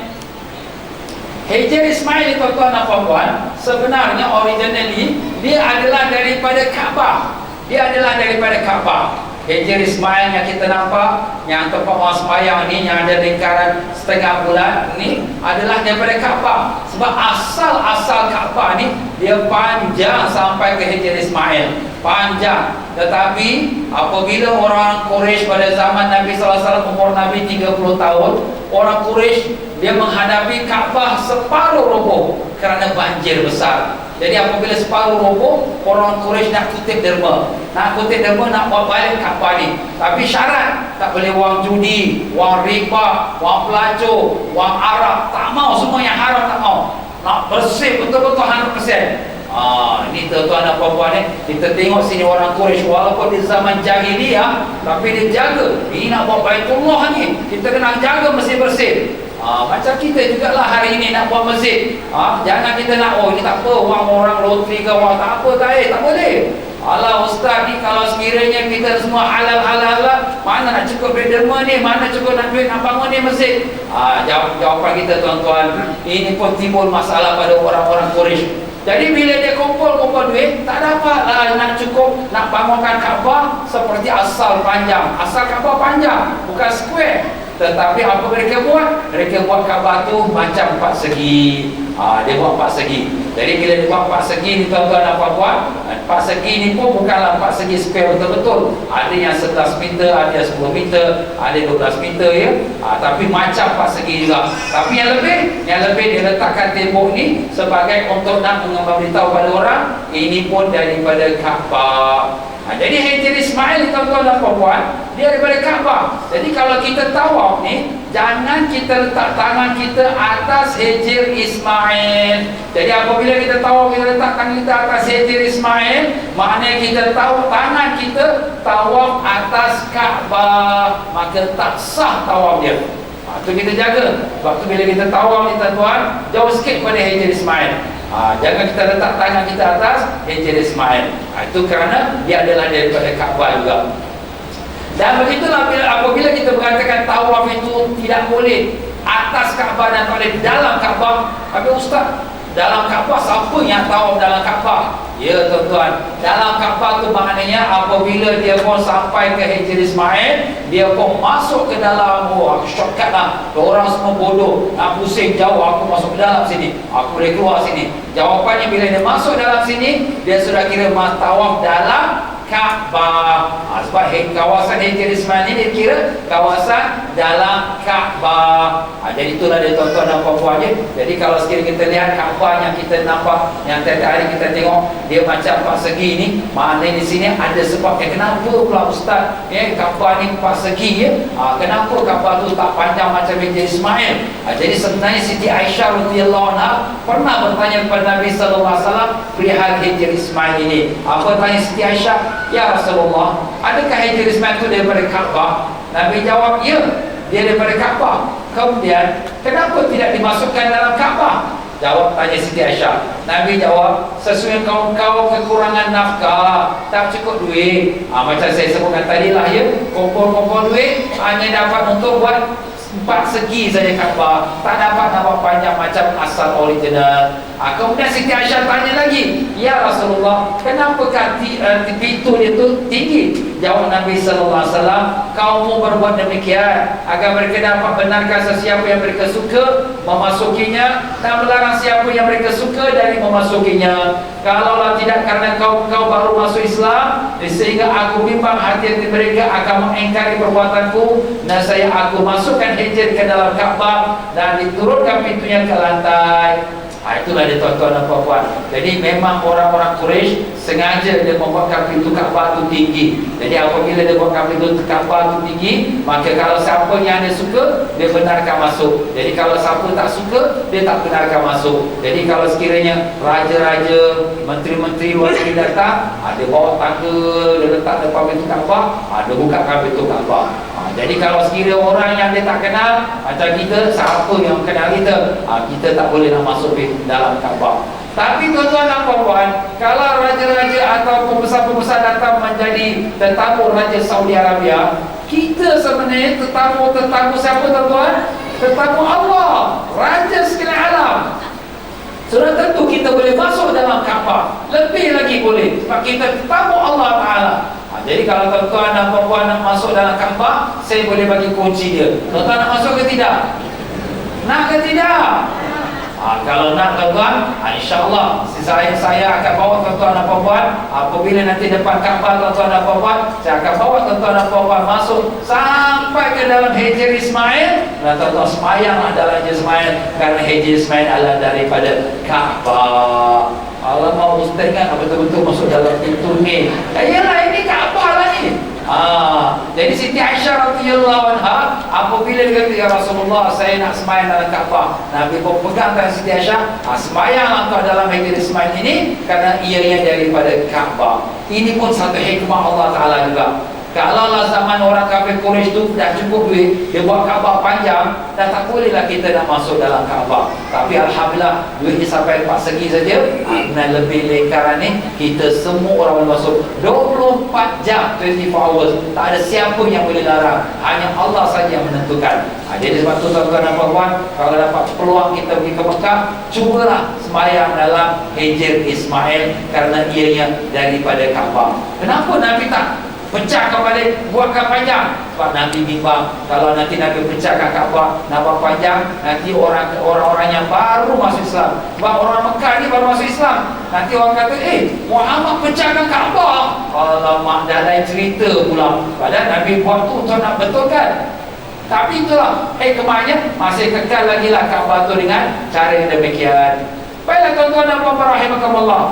Hajar Ismail itu tuan-tuan dan puan-puan, sebenarnya originally dia adalah daripada Kaabah. Dia adalah daripada Kaabah. Hajar Ismail yang kita nampak, yang tempat orang sembahyang ni, yang ada lingkaran setengah bulan ni, adalah daripada Kaabah. Sebab asal Kaabah ni dia panjang sampai ke Hajar Ismail, panjang. Tetapi apabila orang Quraisy pada zaman Nabi SAW, umur Nabi 30 tahun, orang Quraisy dia menghadapi Kaabah separuh roboh kerana banjir besar. Jadi apabila separuh roboh, orang Quraisy nak kutip derma. Nak buat balik Kaabah ni. Tapi syarat, tak boleh wang judi, wang riba, wang pelacur, wang arak. Tak mau, semua yang haram tak mau. Nak bersih betul-betul 100%. Ini tuan-tuan dan puan-puan ni, kita tengok sini orang Quraisy walaupun di zaman jahiliyah, tapi dia jaga. Ini nak buat Baitullah ni, kita kena jaga mesti bersih. Macam kita jugalah hari ini nak buat masjid. Jangan kita nak, ini tak apa, wang orang loteri ke, wang tak apa, tak boleh. Alah ustaz ni kalau sekiranya kita semua halal, mana nak cukup duit derma ni, mana cukup nak duit nak bangun ni masjid? Jawapan kita tuan-tuan, ini pun timbul masalah pada orang-orang Quraisy. Jadi bila dia kumpul duit, tak dapatlah nak cukup nak bangunkan Kaabah seperti asal panjang. Asal Kaabah panjang, bukan square. Tetapi apa mereka buat? Mereka buat Kaabah tu macam 4 segi. Dia buat 4 segi. Jadi bila dia buat 4 segi ni tuan-tuan apa buat? 4 segi ni pun bukanlah 4 segi square betul-betul. Ada yang 11 meter, ada yang 10 meter, ada 12 meter ya. Tapi macam 4 segi juga. Tapi yang lebih dia letakkan tembok ni sebagai untuk nak memberitahu pada orang ini pun daripada Kaabah. Jadi Hajar Ismail tuan-tuan dan puan-puan, dia daripada Kaabah. Jadi kalau kita tawaf ni, jangan kita letak tangan kita atas Hajar Ismail. Jadi apabila kita tawaf, kita letak tangan kita atas Hajar Ismail, maknanya kita tahu tangan kita tawaf atas Kaabah, maka tak sah tawaf dia. Itu kita jaga. Waktu bila kita tawaf ni tuan-tuan, jauh sikit pada Hajar Ismail. Jangan kita letak tangan kita atas Hajar Ismail. Itu kerana dia adalah daripada Kaabah juga. Dan begitulah apabila kita mengatakan tawaf itu tidak boleh atas Kaabah dan tak boleh dalam Kaabah. Tapi ustaz, dalam Kaabah siapa yang tawaf dalam Kaabah? Ya tuan-tuan, dalam Kaabah tu maknanya apabila dia pun sampai ke Hajar Ismail, dia pun masuk ke dalam, shortcut lah. Orang semua bodoh, nak pusing jauh, aku masuk ke dalam sini, aku boleh keluar sini. Jawapannya bila dia masuk dalam sini, dia sudah kira tawaf dalam Kaabah. Sebab kawasan Hajar Ismail ni dia kira kawasan dalam Kaabah. Jadi itulah dia tuan-tuan dan puan-puan je. Jadi kalau sekiranya kita lihat Kaabah yang kita nampak, yang tiap hari kita tengok dia macam 4 segi ni, maknanya di sini ada sebabnya. Kenapa pula ustaz Kaabah ni 4 segi ya? Kenapa Kaabah tu tak panjang macam Hajar Ismail? Jadi sebenarnya Siti Aisyah radhiyallahu anha pernah bertanya kepada Nabi sallallahu alaihi wasallam perihal Hajar Ismail ini. Apa tanya Siti Aisyah? Ya Rasulullah, adakah Hajar Ismail itu daripada Kaabah? Nabi jawab, ya, dia daripada Kaabah. Kemudian, kenapa tidak dimasukkan dalam Kaabah? Jawab tanya Siti Aisyah. Nabi jawab, sesungguhnya kau kekurangan nafkah, tak cukup duit. Macam saya sebutkan tadi lah ya, kumpul duit hanya dapat untuk buat 4 segi saja Kaabah, tak dapat nampak panjang macam asal original. Kemudian Siti Aisyah tanya lagi, ya Rasulullah, kenapa pintu dia tu tinggi? Jawab Nabi sallallahu alaihi wasallam, kaummu berbuat demikian agar mereka dapat benarkan sesiapa yang mereka suka memasukinya dan melarang siapa yang mereka suka dari memasukinya. Kalaulah tidak karena kau baru masuk Islam, sehingga aku bimbang hati-hati mereka akan mengingkari perbuatanku, dan aku masukkan Hajar ke dalam Kaabah dan diturunkan pintunya ke lantai. Itulah dia tuan-tuan dan puan-puan. Jadi memang orang-orang Quraisy sengaja dia membuatkan pintu Kaabah itu tinggi. Jadi apabila dia buatkan pintu Kaabah itu tinggi, maka kalau siapa yang dia suka, dia benarkan masuk. Jadi kalau siapa tak suka, dia tak benarkan masuk. Jadi kalau sekiranya raja-raja, menteri-menteri luar negeri datang, dia bawa tangga, dia letak depan pintu Kaabah, dia bukakan pintu Kaabah. Jadi kalau sekiranya orang yang dia tak kenal, macam kita, siapa yang kenal kita, kita tak boleh nak masuk dalam Kaabah. Tapi tuan-tuan dan puan-puan, kalau raja-raja atau pembesar-pembesar datang menjadi tetamu Raja Saudi Arabia, kita sebenarnya tetamu siapa tuan-tuan? Tetamu Allah, Raja sekalian alam. Sudah tentu kita boleh masuk dalam Kaabah. Lebih lagi boleh, sebab kita tetamu Allah Ta'ala. Jadi kalau tuan-tuan dan puan-puan nak masuk dalam Kaabah, saya boleh bagi kunci dia. Tuan-tuan nak masuk ke tidak? Nak ke tidak? Kalau nak tuan-tuan, insyaAllah saya akan bawa tuan-tuan dan puan-puan. Apabila nanti depan Kaabah tuan-tuan dan puan-puan, saya akan bawa tuan-tuan dan puan-puan masuk sampai ke dalam Hajar Ismail. Dan tuan-tuan semayanglah dalam Hajar Ismail, kerana Hajar Ismail adalah daripada Kaabah. Allah mau ustaz kan betul-betul masuk dalam pintu ni. Yalah, ini Kaabah lah ni. Jadi Siti Aisyah radhiyallahu anha apabila dia kata, ya Rasulullah, saya nak sembahyang dalam Kaabah, Nabi pun pegang tangan Siti Aisyah, sembahyanglah kau dalam Hajar Ismail ini, kerana ianya daripada Kaabah. Ini pun satu hikmah Allah Ta'ala juga. Kalaulah zaman orang kafir Quraisy tu dah cukup duit, dia buat Kaabah panjang, dah tak bolehlah kita nak masuk dalam Kaabah. Tapi alhamdulillah duitnya sampai 4 segi saja. Dan lebih lingkaran ni kita semua orang boleh masuk 24 jam, 24 hours. Tak ada siapa yang boleh larang, hanya Allah saja yang menentukan. Jadi sebab tu tuan-tuan dan puan-puan, kalau dapat peluang kita pergi ke Mekah, cubalah sembahyang dalam Hijr Ismail, kerana ianya daripada Kaabah. Kenapa Nabi tak pecahkan balik, buatkan panjang? Sebab Nabi bimbang, kalau nanti Nabi pecahkan Kaabah, nak buat panjang, nanti orang-orang yang baru masuk Islam. Sebab orang Mekah ni baru masuk Islam, nanti orang kata, Muhammad pecahkan Kaabah. Alamak, dah lain cerita pula. Padahal Nabi buat tu untuk nak betulkan. Tapi itulah hikmahnya, masih kekal lagi lah Kaabah tu dengan cara yang demikian. Baiklah tuan-tuan dan puan-puan rahimakumullah.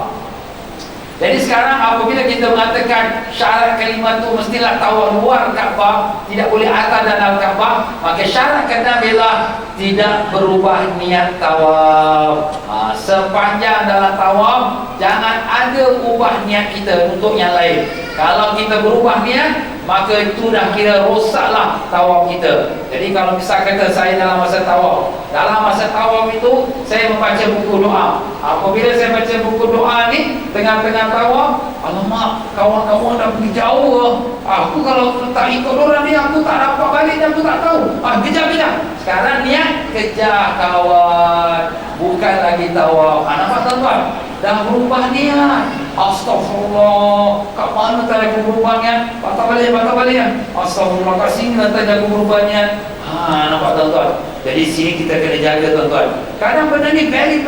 Jadi sekarang apabila kita mengatakan syarat kalimah tu mestilah tawaf luar Kaabah, tidak boleh atas dalam Kaabah, maka syarat kena bila tidak berubah niat tawaf. Sepanjang dalam tawaf jangan ada ubah niat kita untuk yang lain. Kalau kita berubah niat, maka itu dah kira rosaklah tawaf kita. Jadi kalau misal kata saya dalam masa tawaf itu saya membaca buku doa. Apabila saya baca buku doa ni tengah-tengah tawaf, alamak, kawan-kawan dah pergi jauh. Aku kalau tak ikut orang ni, aku tak dapat balik dan aku tak tahu. Kejap. Sekarang niat kejar kawan, bukan lagi tawaf. Nampak tuan-tuan? Dah berubah niat. Astagfirullah, kat mana tadi aku berubah niat? Patah balik ya. Astagfirullah, kat sini tadi aku berubah niat. Nampak tuan-tuan? Jadi sini kita kena jaga tuan-tuan. Kadang benda ni very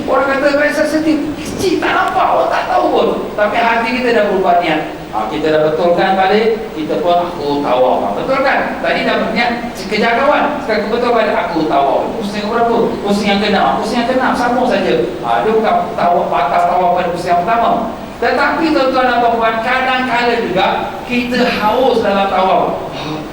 orang kata very sensitive, kecil, tak nampak, orang tak tahu pun, tapi hati kita dah berubah niat. Kita dah betulkan balik, kita pun aku tawaf. Betul kan? Tadi dah berniat kejar kawan, sekarang aku betul balik, aku tawaf. Pusing berapa? Pusing yang kena, sambung saja. Dia bukan tawaf, batas tawaf pada pusing yang pertama. Tetapi tuan-tuan dan puan-puan, kadang-kadang juga kita haus dalam tawaf.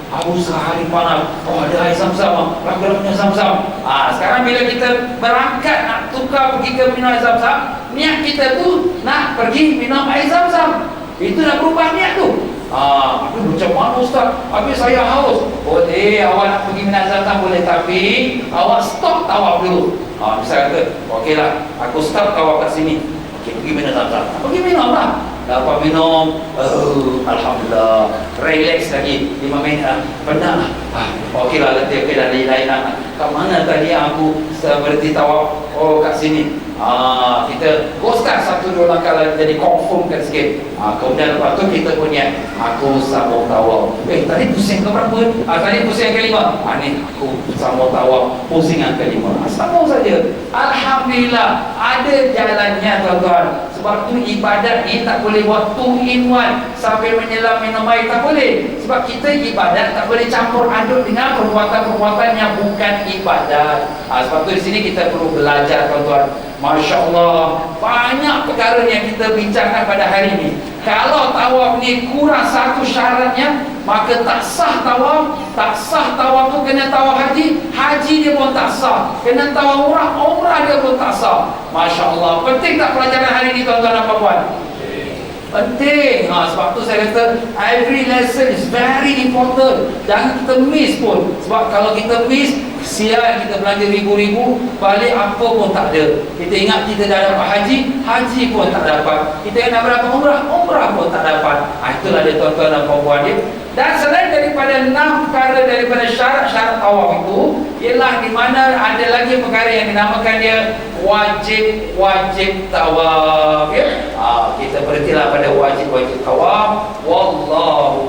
Haus sehari panas, ada air Zam-Zam, lagu-lagunya Zam-Zam. Sekarang bila kita berangkat nak tukar pergi ke minum air Zam-Zam, niat kita tu nak pergi minum air Zam-Zam. Itu dah berubah niat tu. Tapi macam mana Ustaz? Habis saya haus. Boleh, awak nak pergi minum air Zam-Zam boleh, tapi awak stop tawaf dulu. Misal kata, okeylah, aku stop tawaf kat sini. Pergi minum Zam-Zam. Pergi minum lah. Dapat minum, alhamdulillah, relax lagi 5 minit, penat. Okeylah, letih, okeylah, lain lah. Kat mana tadi aku berhenti tawaf? Kat sini. Kita ghostkan 1-2 langkah lagi, jadi confirmkan sikit. Kemudian lepas tu kita punya aku sambung tawaf. Tadi pusing ke berapa? Tadi pusing yang kelima. Ni aku sambung tawaf, pusing yang kelima. Sambung saja. Alhamdulillah, ada jalannya tuan-tuan. Sebab tu ibadat ni tak boleh buat 2 in 1 sampai menyelam minum air, tak boleh. Sebab kita ibadat tak boleh campur aduk dengan perbuatan-perbuatan yang bukan ibadat. Sebab tu di sini kita perlu belajar tuan-tuan. Masya Allah, banyak perkara yang kita bincangkan pada hari ini. Kalau tawaf ni kurang satu syaratnya, maka tak sah tawaf. Tak sah tawaf tu kena tawaf haji, haji dia pun tak sah. Kena tawaf umrah, umrah dia pun tak sah. Masya Allah, penting tak pelajaran hari ini tuan-tuan dan puan-puan? Penting. Sebab tu saya kata every lesson is very important. Jangan kita miss pun. Sebab kalau kita miss, sial kita belanja ribu-ribu, balik apa pun tak ada. Kita ingat kita dah dapat haji, haji pun tak dapat. Kita nak berapa umrah, umrah pun tak dapat. Itulah dia tuan-tuan dan puan-puan dia. Dan selain daripada 6 perkara daripada syarat-syarat tawaf itu, ialah di mana ada lagi perkara yang dinamakan dia wajib tawaf. Kita berhentilah pada wajib tawaf. Wallahu